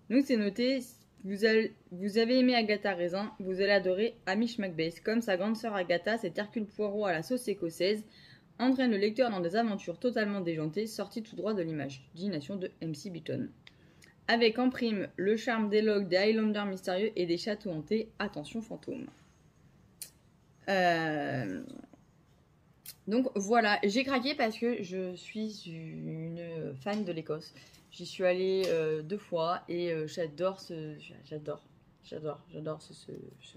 Donc c'est noté, vous avez aimé Agatha Raisin, vous allez adorer Hamish Macbeth. Comme sa grande sœur Agatha, cet Hercule Poirot à la sauce écossaise entraîne le lecteur dans des aventures totalement déjantées, sorties tout droit de l'imagination de MC Beaton. Avec en prime le charme des logs des Highlanders mystérieux et des châteaux hantés, attention fantômes. Donc voilà, j'ai craqué parce que je suis une fan de l'Écosse. J'y suis allée 2 fois et j'adore ce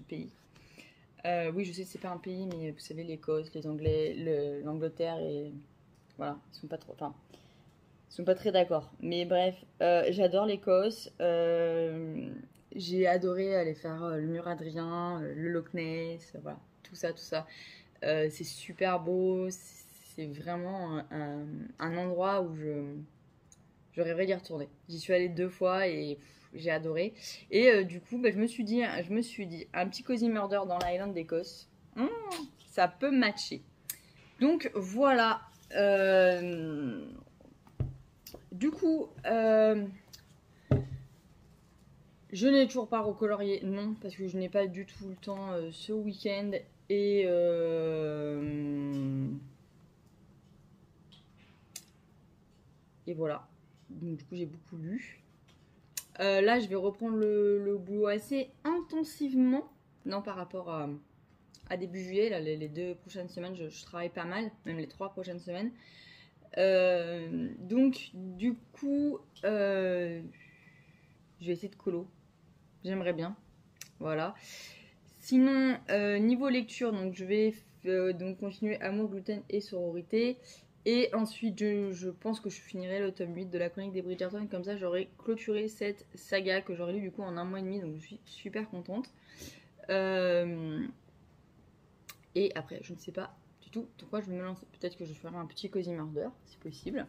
pays. Oui, je sais que c'est pas un pays, mais vous savez, l'Écosse, les Anglais, l'Angleterre et voilà, ils sont pas trop, enfin, ils sont pas très d'accord. Mais bref, j'adore l'Écosse. J'ai adoré aller faire le mur Adrien, le Loch Ness, voilà, tout ça. C'est super beau, c'est vraiment un endroit où je rêverais d'y retourner. J'y suis allée 2 fois et j'ai adoré. Et du coup, je me suis dit, un petit Cozy Murder dans l'Island d'Écosse, ça peut matcher. Donc voilà. Du coup, je n'ai toujours pas recolorié, non, parce que je n'ai pas du tout le temps ce week-end. Et voilà. Donc du coup j'ai beaucoup lu. Là je vais reprendre le boulot assez intensivement. Non, par rapport à début juillet, là, les 2 prochaines semaines je travaille pas mal, même les 3 prochaines semaines. Donc du coup je vais essayer de colo. J'aimerais bien. Voilà. Sinon, niveau lecture, donc je vais donc continuer Amour, gluten et sororité. Et ensuite, je pense que je finirai le tome 8 de la chronique des Bridgerton. Comme ça, j'aurai clôturé cette saga que j'aurai lu du coup en 1 mois et demi. Donc je suis super contente. Et après, je ne sais pas du tout de quoi je vais me lancer. Peut-être que je ferai un petit Cozy Murder, si possible.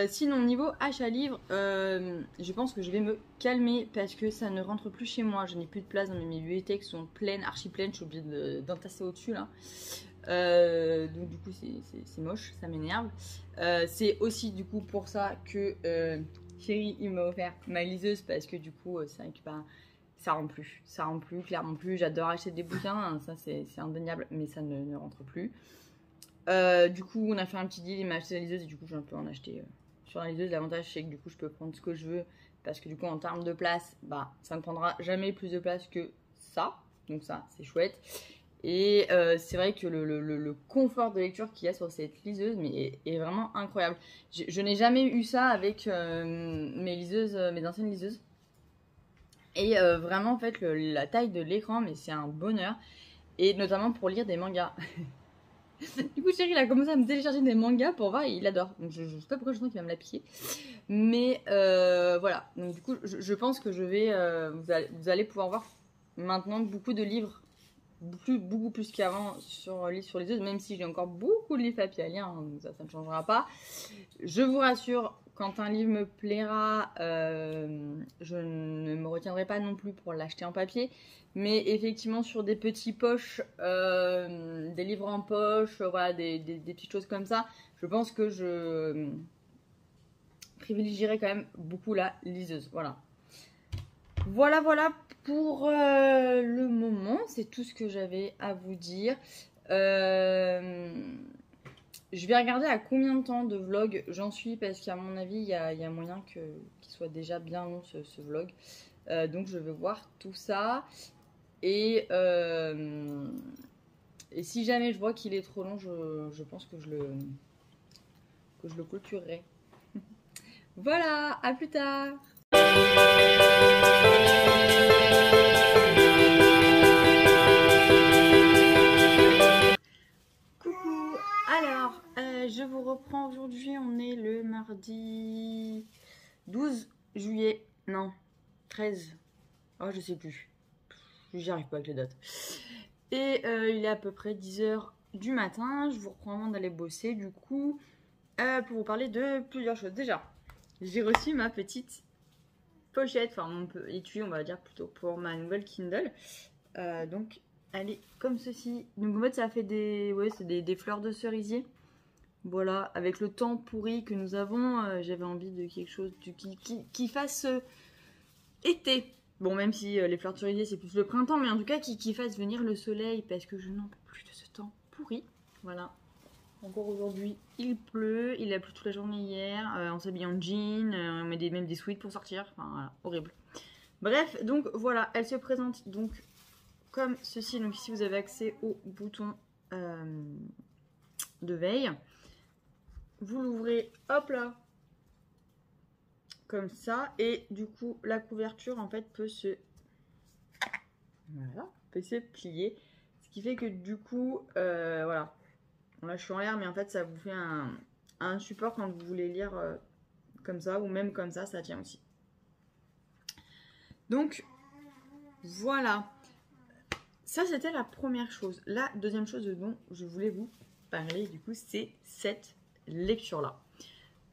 Sinon, niveau achat livre, je pense que je vais me calmer parce que ça ne rentre plus chez moi. Je n'ai plus de place dans mes bibliothèques, sont pleines, archi pleines. Je suis obligée d'entasser au-dessus là. Donc du coup, c'est moche, ça m'énerve. C'est aussi du coup pour ça que Chéri il m'a offert ma liseuse parce que du coup, c'est vrai que ça rentre plus, clairement plus. J'adore acheter des bouquins, hein, ça c'est indéniable, mais ça ne rentre plus. Du coup, on a fait un petit deal, il m'a acheté la liseuse et du coup, je peux en acheter sur la liseuse. L'avantage, c'est que du coup, je peux prendre ce que je veux parce que du coup, en termes de place, ça ne prendra jamais plus de place que ça. Donc ça, c'est chouette. Et c'est vrai que le confort de lecture qu'il y a sur cette liseuse est vraiment incroyable. Je n'ai jamais eu ça avec mes anciennes liseuses. Et vraiment, en fait, la taille de l'écran, mais c'est un bonheur. Et notamment pour lire des mangas. Du coup, Chéri, il a commencé à me télécharger des mangas pour voir et il adore. Donc, je sais pas pourquoi je sens qu'il va me la piquer. Mais voilà. Donc, du coup, je pense que je vais. Vous allez pouvoir voir maintenant beaucoup de livres. Beaucoup plus qu'avant sur les deux, même si j'ai encore beaucoup de livres papier à lire. Hein, donc ça ne changera pas. Je vous rassure, quand un livre me plaira, je ne me retiendrai pas non plus pour l'acheter en papier. Mais effectivement, sur des petits poches, des livres en poche, voilà, des petites choses comme ça, je pense que je privilégierai quand même beaucoup la liseuse. Voilà. Voilà pour le moment. C'est tout ce que j'avais à vous dire. Je vais regarder à combien de temps de vlog j'en suis parce qu'à mon avis, il y a moyen qu'il soit déjà bien long ce vlog. Donc je vais voir tout ça. Et si jamais je vois qu'il est trop long, je pense que je le clôturerai. Voilà, à plus tard. Coucou, alors je vous reprends aujourd'hui, on est le mardi 12 juillet, non, 13, oh je sais plus, j'y arrive pas avec les dates. Et il est à peu près 10 h du matin, je vous reprends avant d'aller bosser du coup, pour vous parler de plusieurs choses. Déjà, j'ai reçu ma petite pochette, enfin mon étui on va dire plutôt, pour ma nouvelle Kindle. Donc elle est comme ceci. Donc en fait ça fait des, ouais, c'est des fleurs de cerisier. Voilà, avec le temps pourri que nous avons, j'avais envie de quelque chose qui fasse été. Bon, même si les fleurs de cerisier c'est plus le printemps, mais en tout cas qui fasse venir le soleil parce que je n'en peux plus de ce temps pourri. Voilà. Encore aujourd'hui, il pleut, il a plu toute la journée hier, on s'habille en jean, on met même des sweats pour sortir, enfin voilà, horrible. Bref, donc voilà, elle se présente donc comme ceci. Donc ici vous avez accès au bouton de veille. Vous l'ouvrez, hop là, comme ça, et du coup la couverture en fait peut se, voilà, peut se plier, ce qui fait que du coup, voilà. Là je suis en l'air mais en fait ça vous fait un support quand vous voulez lire comme ça ou même comme ça tient aussi. Donc voilà, ça c'était la première chose. La deuxième chose dont je voulais vous parler du coup c'est cette lecture là.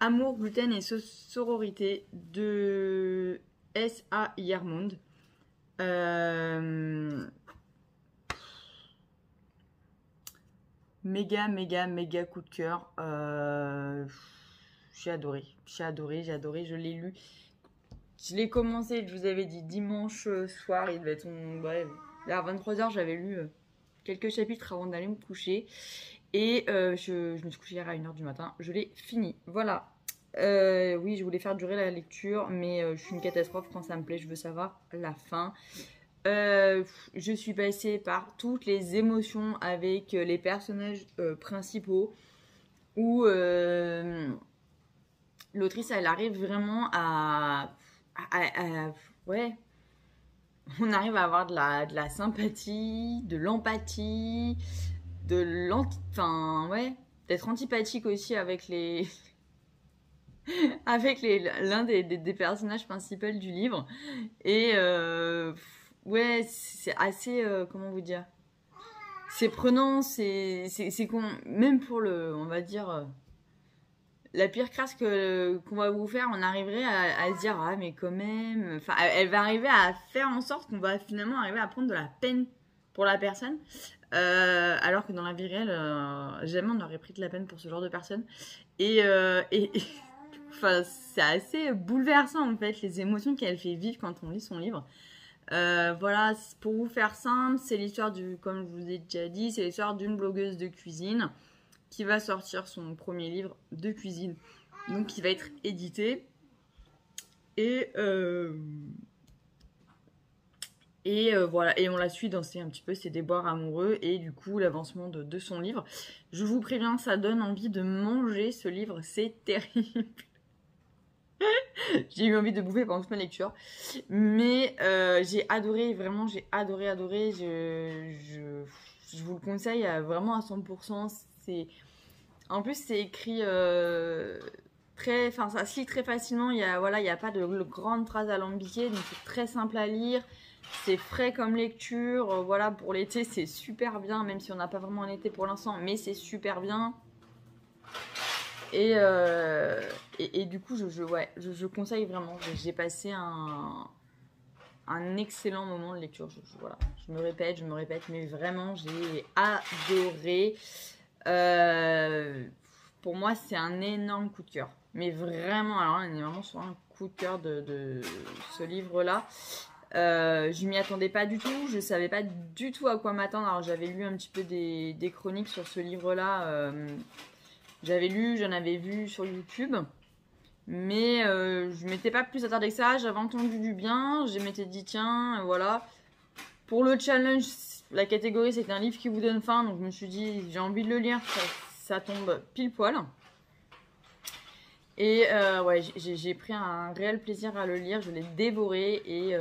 Amour, gluten et sororité de S.A. Yarmond. Méga coup de cœur. J'ai adoré, je l'ai lu. Je l'ai commencé, je vous avais dit dimanche soir, il devait être ouais, vers 23 h, j'avais lu quelques chapitres avant d'aller me coucher. Et je me suis couchée hier à 1 h du matin, je l'ai fini. Voilà. Oui, je voulais faire durer la lecture, mais je suis une catastrophe quand ça me plaît, je veux savoir la fin. Je suis passée par toutes les émotions avec les personnages principaux où l'autrice elle arrive vraiment ouais, on arrive à avoir de la sympathie, de l'empathie, enfin ouais, d'être antipathique aussi avec les avec l'un des personnages principaux du livre. Et ouais, c'est assez, comment vous dire, c'est prenant, c'est même pour on va dire, la pire crasse qu'on va vous faire, on arriverait à se dire, ah mais quand même, enfin, elle va arriver à faire en sorte qu'on va finalement arriver à prendre de la peine pour la personne, alors que dans la vie réelle, jamais on n'aurait pris de la peine pour ce genre de personne. Et enfin, c'est assez bouleversant en fait, les émotions qu'elle fait vivre quand on lit son livre. Voilà, pour vous faire simple, c'est l'histoire comme je vous ai déjà dit, c'est l'histoire d'une blogueuse de cuisine qui va sortir son premier livre de cuisine, donc qui va être édité. Et voilà, et on la suit dans un petit peu ses déboires amoureux et du coup l'avancement de son livre. Je vous préviens, ça donne envie de manger ce livre, c'est terrible. J'ai eu envie de bouffer pendant toute ma lecture. Mais j'ai adoré, vraiment, j'ai adoré. Je vous le conseille vraiment à 100%. En plus, c'est écrit enfin, ça se lit très facilement. Il y a pas de grandes phrases alambiquées, donc c'est très simple à lire. C'est frais comme lecture. Voilà, pour l'été, c'est super bien, même si on n'a pas vraiment un été pour l'instant, mais c'est super bien. Et du coup, je conseille vraiment. J'ai passé un excellent moment de lecture. Voilà, je me répète, mais vraiment, j'ai adoré. Pour moi, c'est un énorme coup de cœur. Mais vraiment, alors là, on est vraiment sur un coup de cœur de ce livre-là. Je m'y attendais pas du tout, je savais pas du tout à quoi m'attendre. Alors j'avais lu un petit peu des chroniques sur ce livre-là. J'avais lu, j'en avais vu sur YouTube. Mais je m'étais pas plus attardée que ça, j'avais entendu du bien, je m'étais dit tiens, voilà. Pour le challenge, la catégorie c'était un livre qui vous donne faim, donc je me suis dit j'ai envie de le lire, ça tombe pile poil. Et ouais, j'ai pris un réel plaisir à le lire, je l'ai dévoré et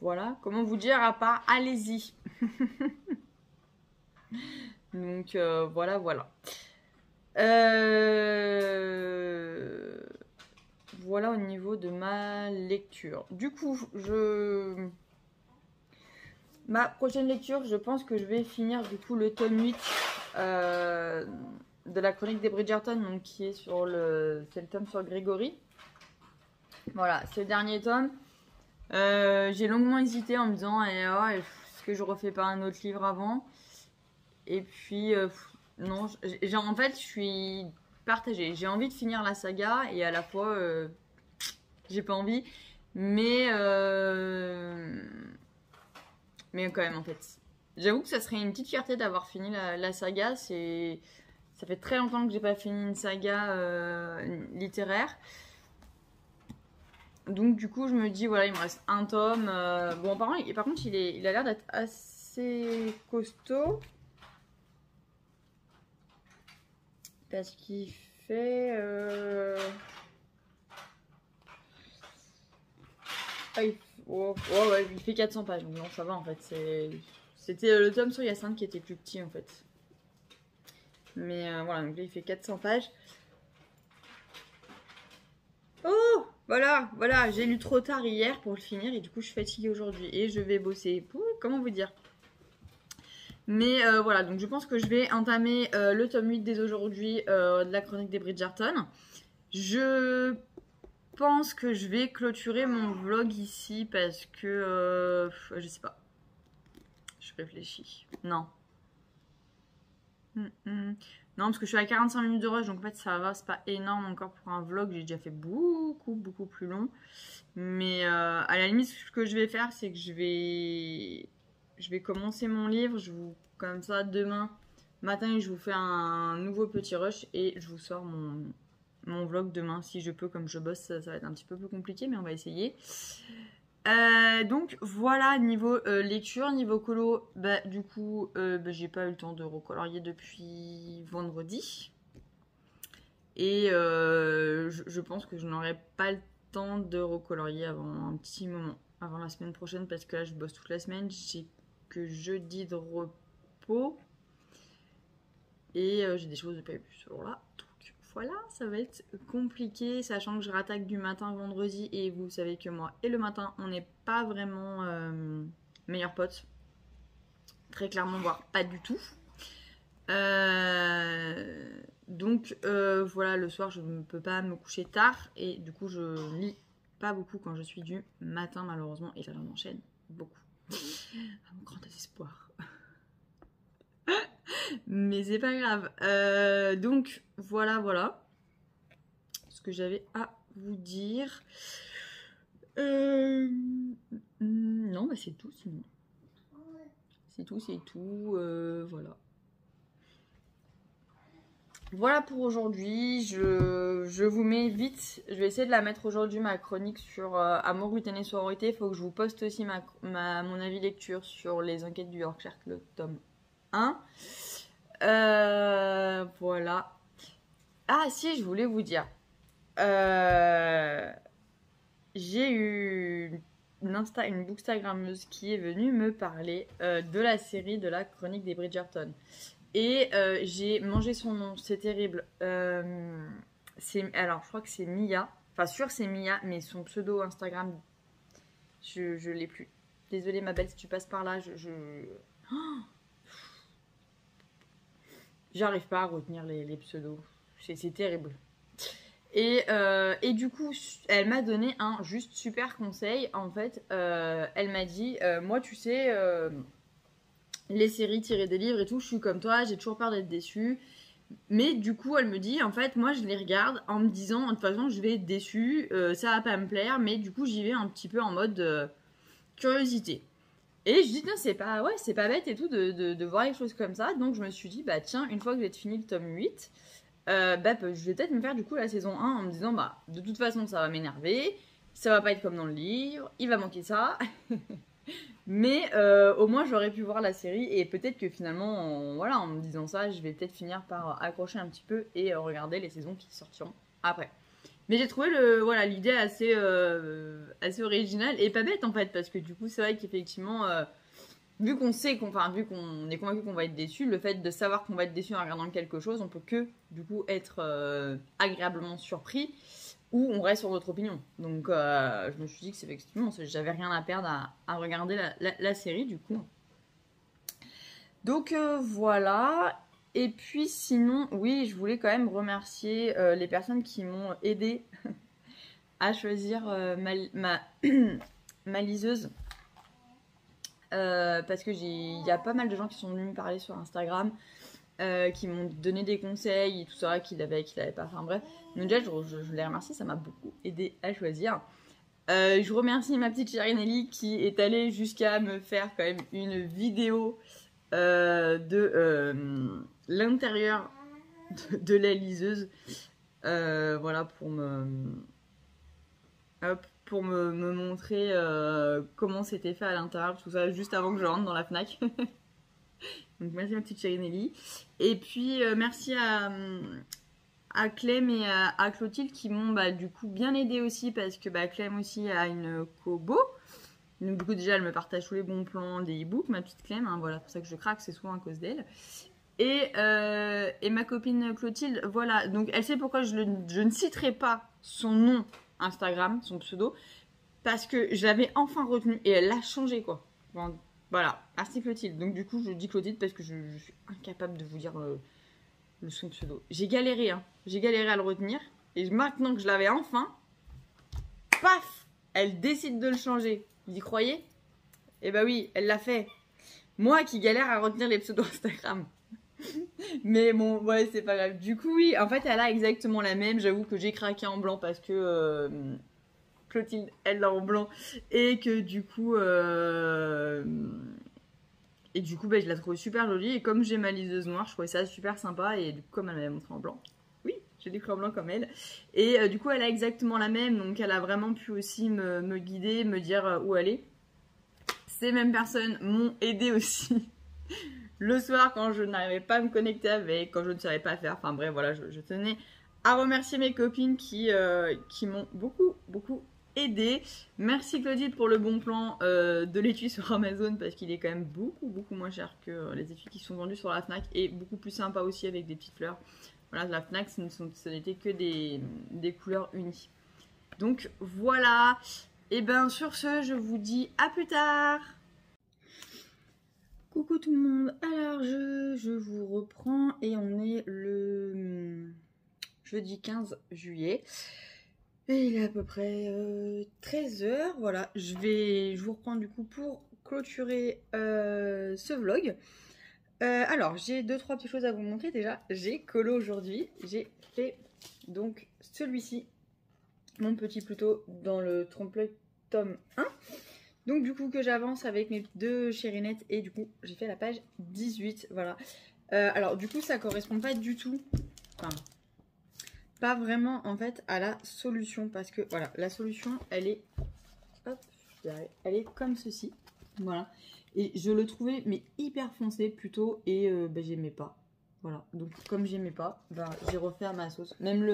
voilà, comment vous dire à part allez-y. Donc voilà, voilà. Voilà au niveau de ma lecture. Du coup, ma prochaine lecture, je pense que je vais finir du coup le tome 8 de la chronique des Bridgerton, donc qui est sur c'est le tome sur Grégory. Voilà, c'est le dernier tome. J'ai longuement hésité en me disant est-ce que je refais pas un autre livre avant? Et puis non, en fait je suis partagée. J'ai envie de finir la saga et à la fois j'ai pas envie, mais quand même en fait. J'avoue que ça serait une petite fierté d'avoir fini la saga. Ça fait très longtemps que j'ai pas fini une saga littéraire. Donc du coup je me dis voilà, il me reste un tome. Bon par contre il a l'air d'être assez costaud. Parce qu'il fait... ouais, il fait 400 pages. Donc non, ça va en fait. C'était le tome sur Hyacinthe qui était plus petit en fait. Mais voilà, donc là il fait 400 pages. Oh, voilà, j'ai lu trop tard hier pour le finir et du coup je suis fatiguée aujourd'hui et je vais bosser. Comment vous dire? Mais voilà, donc je pense que je vais entamer le tome 8 dès aujourd'hui de la chronique des Bridgerton. Je pense que je vais clôturer mon vlog ici parce que... je sais pas. Je réfléchis. Non. Non, parce que je suis à 45 minutes de rush, donc en fait ça va, c'est pas énorme encore pour un vlog. J'ai déjà fait beaucoup plus long. Mais à la limite, ce que je vais faire, c'est que je vais commencer mon livre. Comme ça, demain matin, je vous fais un nouveau petit rush et je vous sors mon vlog demain. Si je peux, comme je bosse, ça va être un petit peu plus compliqué, mais on va essayer. Donc voilà, niveau lecture, niveau colo, du coup, j'ai pas eu le temps de recolorier depuis vendredi. Et je pense que je n'aurai pas le temps de recolorier avant un petit moment, avant la semaine prochaine, parce que là, je bosse toute la semaine. J'ai que jeudi de repos. Et j'ai des choses de prévues ce jour-là. Donc voilà, ça va être compliqué, sachant que je rattaque du matin vendredi. Et vous savez que moi et le matin, on n'est pas vraiment meilleurs potes. Très clairement, voire pas du tout. Donc voilà, le soir, je ne peux pas me coucher tard. Et du coup, je lis pas beaucoup quand je suis du matin, malheureusement. Et là, j'en enchaîne beaucoup. À mon grand désespoir. Mais c'est pas grave. Donc voilà ce que j'avais à vous dire. Non, c'est tout sinon. C'est tout. Voilà. Voilà pour aujourd'hui. Je vous mets vite. Je vais essayer de la mettre aujourd'hui, ma chronique sur Amour, gluten et sororité. Il faut que je vous poste aussi mon avis lecture sur les enquêtes du Yorkshire, le tome 1. Voilà. Ah si, je voulais vous dire. J'ai eu une bookstagrammeuse qui est venue me parler de la série de la chronique des Bridgerton. Et j'ai mangé son nom, c'est terrible. Alors, je crois que c'est Mia. Enfin, sûr, c'est Mia, mais son pseudo Instagram, je l'ai plus. Désolée, ma belle, si tu passes par là, Oh, j'arrive pas à retenir les pseudos. C'est terrible. Et du coup, elle m'a donné un juste super conseil. En fait, elle m'a dit, moi, tu sais... les séries tirées des livres et tout, je suis comme toi, j'ai toujours peur d'être déçue. Mais du coup, elle me dit, en fait, moi, je les regarde en me disant, de toute façon, je vais être déçue, ça va pas me plaire, mais du coup, j'y vais un petit peu en mode curiosité. Et je dis, non, c'est pas bête et tout de voir les choses comme ça. Donc, je me suis dit, bah tiens, une fois que j'ai fini le tome 8, bah, je vais peut-être me faire du coup la saison 1 en me disant, bah, de toute façon, ça va m'énerver, ça va pas être comme dans le livre, il va manquer ça. Mais au moins j'aurais pu voir la série et peut-être que finalement, voilà, en me disant ça, je vais peut-être finir par accrocher un petit peu et regarder les saisons qui sortiront après. Mais j'ai trouvé voilà, l'idée assez originale et pas bête en fait, parce que du coup c'est vrai qu'effectivement, vu qu'on sait vu qu'on est convaincu qu'on va être déçu, le fait de savoir qu'on va être déçu en regardant quelque chose, on peut que du coup être agréablement surpris ou on reste sur notre opinion. Donc je me suis dit que c'est effectivement, j'avais rien à perdre à regarder la série du coup. Donc voilà. Et puis sinon, oui, je voulais quand même remercier les personnes qui m'ont aidé à choisir ma liseuse. Parce que il y a pas mal de gens qui sont venus me parler sur Instagram, qui m'ont donné des conseils et tout ça, qui l'avaient pas. Enfin bref, donc déjà je les remercie, ça m'a beaucoup aidé à choisir. Je remercie ma petite chérie Nelly qui est allée jusqu'à me faire quand même une vidéo de l'intérieur de la liseuse. Voilà, pour me montrer comment c'était fait à l'intérieur, tout ça, juste avant que je rentre dans la Fnac. Donc merci ma petite chérie Nelly. Et puis merci à Clem et à Clotilde qui m'ont du coup bien aidé aussi, parce que Clem aussi a une Kobo. Donc du coup déjà elle me partage tous les bons plans des e-books, ma petite Clem, hein, voilà, pour ça que je craque, c'est souvent à cause d'elle. Et ma copine Clotilde, voilà, donc elle sait pourquoi je ne citerai pas son nom Instagram, son pseudo, parce que je l'avais enfin retenu et elle l'a changé quoi. Bon, voilà, merci Clotilde. Donc du coup je dis Clotilde parce que je suis incapable de vous dire son pseudo. J'ai galéré, hein. J'ai galéré à le retenir. Et maintenant que je l'avais enfin, paf, elle décide de le changer. Vous y croyez? Eh bah oui, elle l'a fait. Moi qui galère à retenir les pseudos Instagram. Mais bon, ouais, c'est pas grave. Du coup, oui, en fait, elle a exactement la même. J'avoue que j'ai craqué en blanc parce que Clotilde, elle l'a en blanc. Et que du coup... je la trouve super jolie. Et comme j'ai ma liseuse noire, je trouvais ça super sympa. Et du coup, comme elle m'avait montré en blanc, oui, j'ai l'écran blanc comme elle. Et du coup, elle a exactement la même. Donc, elle a vraiment pu aussi me guider, me dire où aller. Ces mêmes personnes m'ont aidé aussi le soir quand je n'arrivais pas à me connecter avec, quand je ne savais pas faire. Enfin bref, voilà, je tenais à remercier mes copines qui m'ont beaucoup aidé. Merci Claudine pour le bon plan de l'étui sur Amazon, parce qu'il est quand même beaucoup moins cher que les étuis qui sont vendus sur la Fnac, et beaucoup plus sympa aussi avec des petites fleurs. Voilà, la Fnac, ce n'était que des couleurs unies. Donc voilà. Et bien sur ce, je vous dis à plus tard. Coucou tout le monde, alors je vous reprends et on est le jeudi 15 juillet. Et il est à peu près 13h, voilà. Je vous reprends du coup pour clôturer ce vlog. Alors, j'ai 2-3 petites choses à vous montrer. Déjà, j'ai colo aujourd'hui. J'ai fait donc celui-ci, mon petit plutôt, dans le trompe-l'œil tome 1. Donc du coup que j'avance avec mes deux chérinettes, et du coup j'ai fait la page 18, voilà. Alors du coup ça correspond pas du tout, enfin pas vraiment en fait à la solution, parce que voilà, la solution elle est, hop, elle est comme ceci, voilà. Et je le trouvais mais hyper foncé plutôt, et j'aimais pas, voilà. Donc comme j'aimais pas, j'ai refait à ma sauce, même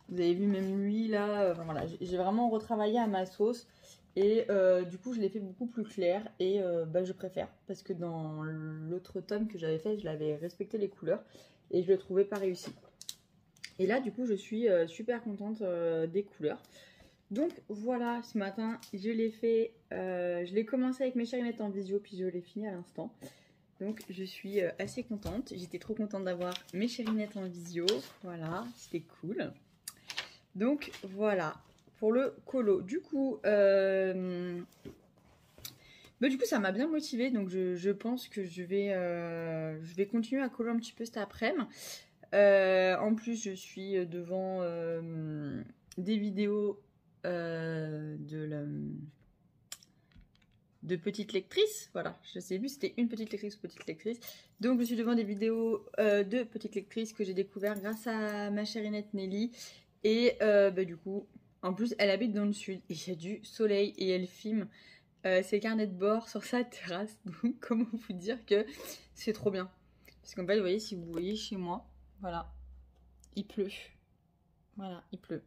vous avez vu, même lui là, voilà, j'ai vraiment retravaillé à ma sauce. Et du coup je l'ai fait beaucoup plus clair, et je préfère, parce que dans l'autre tome que j'avais fait, je l'avais respecté les couleurs et je le trouvais pas réussi. Et là du coup je suis super contente des couleurs. Donc voilà, ce matin je l'ai fait, je l'ai commencé avec mes chérinettes en visio, puis je l'ai fini à l'instant. Donc je suis assez contente, j'étais trop contente d'avoir mes chérinettes en visio, voilà, c'était cool. Donc voilà pour le colo. Du coup, Bah, du coup, ça m'a bien motivée, donc je pense que je vais continuer à coller un petit peu cet après-midi. En plus, je suis devant des vidéos de petites lectrices. Voilà, je sais plus si c'était une petite lectrice ou petite lectrice. Donc, je suis devant des vidéos de petites lectrices que j'ai découvert grâce à ma chérinette Nelly. Et bah, du coup, en plus, elle habite dans le sud et il y a du soleil et elle filme ses carnets de bord sur sa terrasse. Donc, comment vous dire que c'est trop bien. Parce qu'en fait, vous voyez, si vous voyez chez moi, voilà, il pleut. Voilà, il pleut.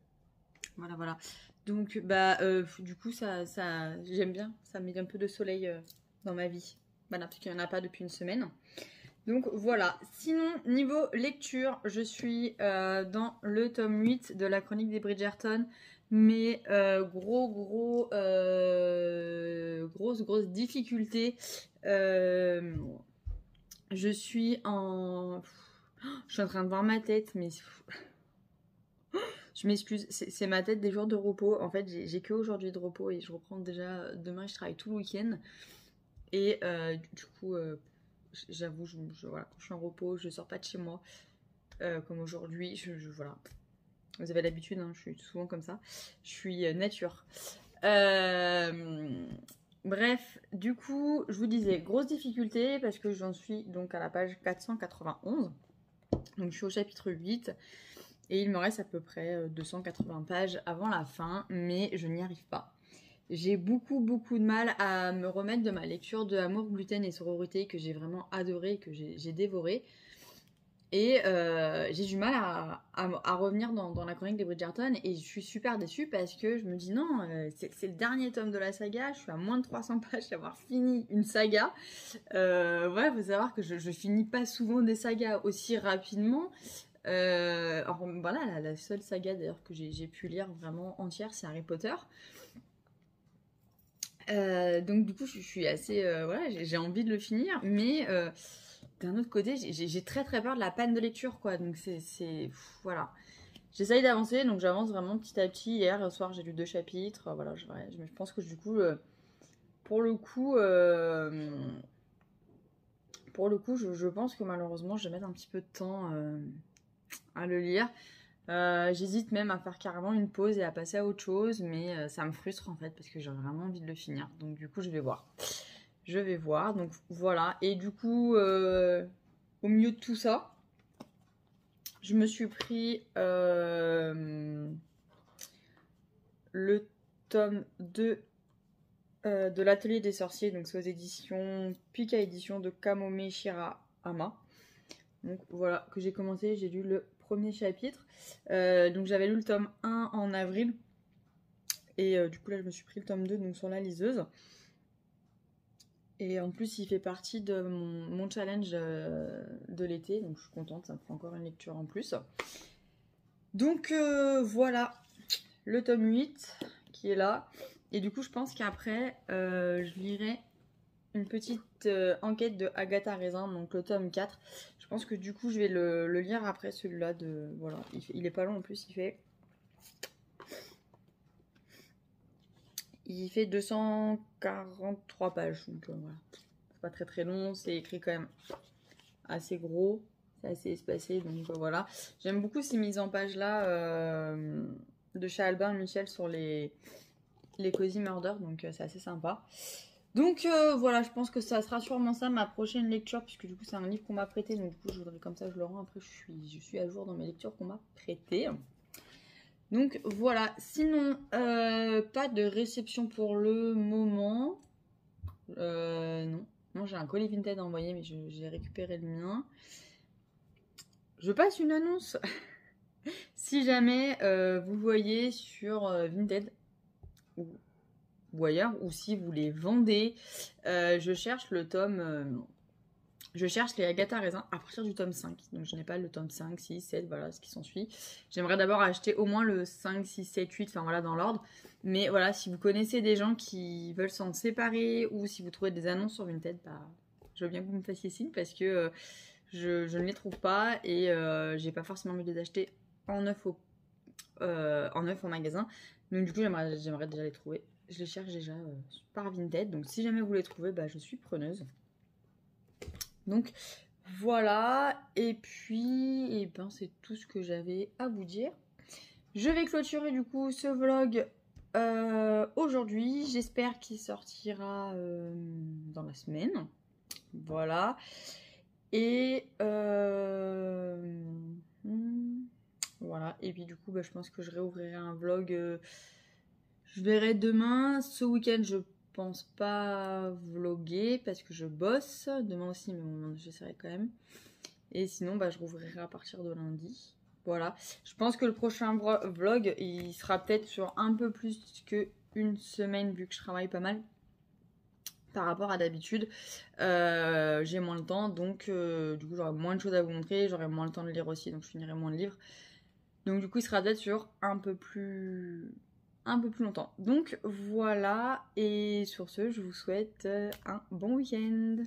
Voilà, voilà. Donc, bah, du coup, j'aime bien. Ça met un peu de soleil dans ma vie. Voilà, parce qu'il n'y en a pas depuis une semaine. Donc, voilà. Sinon, niveau lecture, je suis dans le tome 8 de la chronique des Bridgerton. Mais grosse difficulté. Je suis en... Je suis en train de voir ma tête, mais... Je m'excuse, c'est ma tête des jours de repos. En fait, j'ai que aujourd'hui de repos et je reprends déjà demain. Je travaille tout le week-end. Et du coup, j'avoue, voilà, quand je suis en repos, je sors pas de chez moi. Comme aujourd'hui, voilà. Vous avez l'habitude, hein, je suis souvent comme ça. Je suis nature. Bref, du coup, je vous disais, grosse difficulté parce que j'en suis donc à la page 491. Donc, je suis au chapitre 8. Et il me reste à peu près 280 pages avant la fin, mais je n'y arrive pas. J'ai beaucoup de mal à me remettre de ma lecture de Amour, gluten et sororité que j'ai vraiment adoré, que j'ai dévoré. Et j'ai du mal à revenir dans la chronique des Bridgerton et je suis super déçue parce que je me dis non, c'est le dernier tome de la saga, je suis à moins de 300 pages d'avoir fini une saga. Ouais, faut savoir que je finis pas souvent des sagas aussi rapidement. Alors, voilà, la seule saga d'ailleurs que j'ai pu lire vraiment entière, c'est Harry Potter. Donc du coup, je suis assez... voilà, j'ai envie de le finir, mais d'un autre côté, j'ai très peur de la panne de lecture, quoi. Donc voilà. J'essaye d'avancer, donc j'avance vraiment petit à petit. Hier soir, j'ai lu 2 chapitres. Voilà, je pense que du coup, pour le coup, je pense que malheureusement, je vais mettre un petit peu de temps à le lire. J'hésite même à faire carrément une pause et à passer à autre chose, mais ça me frustre en fait parce que j'ai vraiment envie de le finir. Donc du coup, je vais voir. Donc voilà. Et du coup, au milieu de tout ça, je me suis pris le tome 2 de l'Atelier des Sorciers. Donc c'est aux éditions Pika Édition de Kamome Shirahama. Donc voilà, que j'ai commencé, j'ai lu le premier chapitre. Donc j'avais lu le tome 1 en avril. Et du coup là je me suis pris le tome 2 donc sur la liseuse. Et en plus il fait partie de mon challenge de l'été. Donc je suis contente, ça me fera encore une lecture en plus. Donc voilà le tome 8 qui est là. Et du coup je pense qu'après je lirai une petite enquête de Agatha Raisin, donc le tome 4. Je pense que du coup je vais le lire après celui-là. Voilà, il est pas long en plus, il fait 243 pages, donc voilà. C'est pas très long, c'est écrit quand même assez gros, c'est assez espacé, donc voilà. J'aime beaucoup ces mises en page là de chez Albin Michel sur les Cozy Murder, donc c'est assez sympa. Donc voilà, je pense que ça sera sûrement ça ma prochaine lecture, puisque du coup c'est un livre qu'on m'a prêté, donc du coup je voudrais comme ça je le rends, après je suis à jour dans mes lectures qu'on m'a prêtées. Donc voilà, sinon pas de réception pour le moment. Non, j'ai un colis Vinted à envoyer, mais j'ai récupéré le mien. Je passe une annonce. Si jamais vous voyez sur Vinted ou ailleurs, ou si vous les vendez, je cherche le tome... je cherche les Agatha Raisin à partir du tome 5. Donc je n'ai pas le tome 5, 6, 7, voilà ce qui s'ensuit. J'aimerais d'abord acheter au moins le 5, 6, 7, 8, enfin voilà dans l'ordre. Mais voilà, si vous connaissez des gens qui veulent s'en séparer ou si vous trouvez des annonces sur Vinted, bah, je veux bien que vous me fassiez signe parce que je ne les trouve pas et j'ai pas forcément envie de les acheter en neuf au magasin. Donc du coup j'aimerais déjà les trouver. Je les cherche déjà par Vinted. Donc si jamais vous les trouvez, bah, je suis preneuse. Donc voilà. Et puis, eh ben, c'est tout ce que j'avais à vous dire. Je vais clôturer du coup ce vlog aujourd'hui. J'espère qu'il sortira dans la semaine. Voilà. Et voilà. Et puis du coup, bah, je pense que je réouvrirai un vlog. Je verrai demain. Ce week-end, je pense pas vlogger parce que je bosse. Demain aussi, mais bon, j'essaierai quand même. Et sinon, bah, je rouvrirai à partir de lundi. Voilà. Je pense que le prochain vlog, il sera peut-être sur un peu plus qu'une semaine vu que je travaille pas mal. Par rapport à d'habitude, j'ai moins le temps, donc du coup j'aurai moins de choses à vous montrer, j'aurai moins le temps de lire aussi, donc je finirai moins de livres. Donc du coup il sera peut-être sur un peu plus longtemps. Donc voilà, et sur ce je vous souhaite un bon week-end.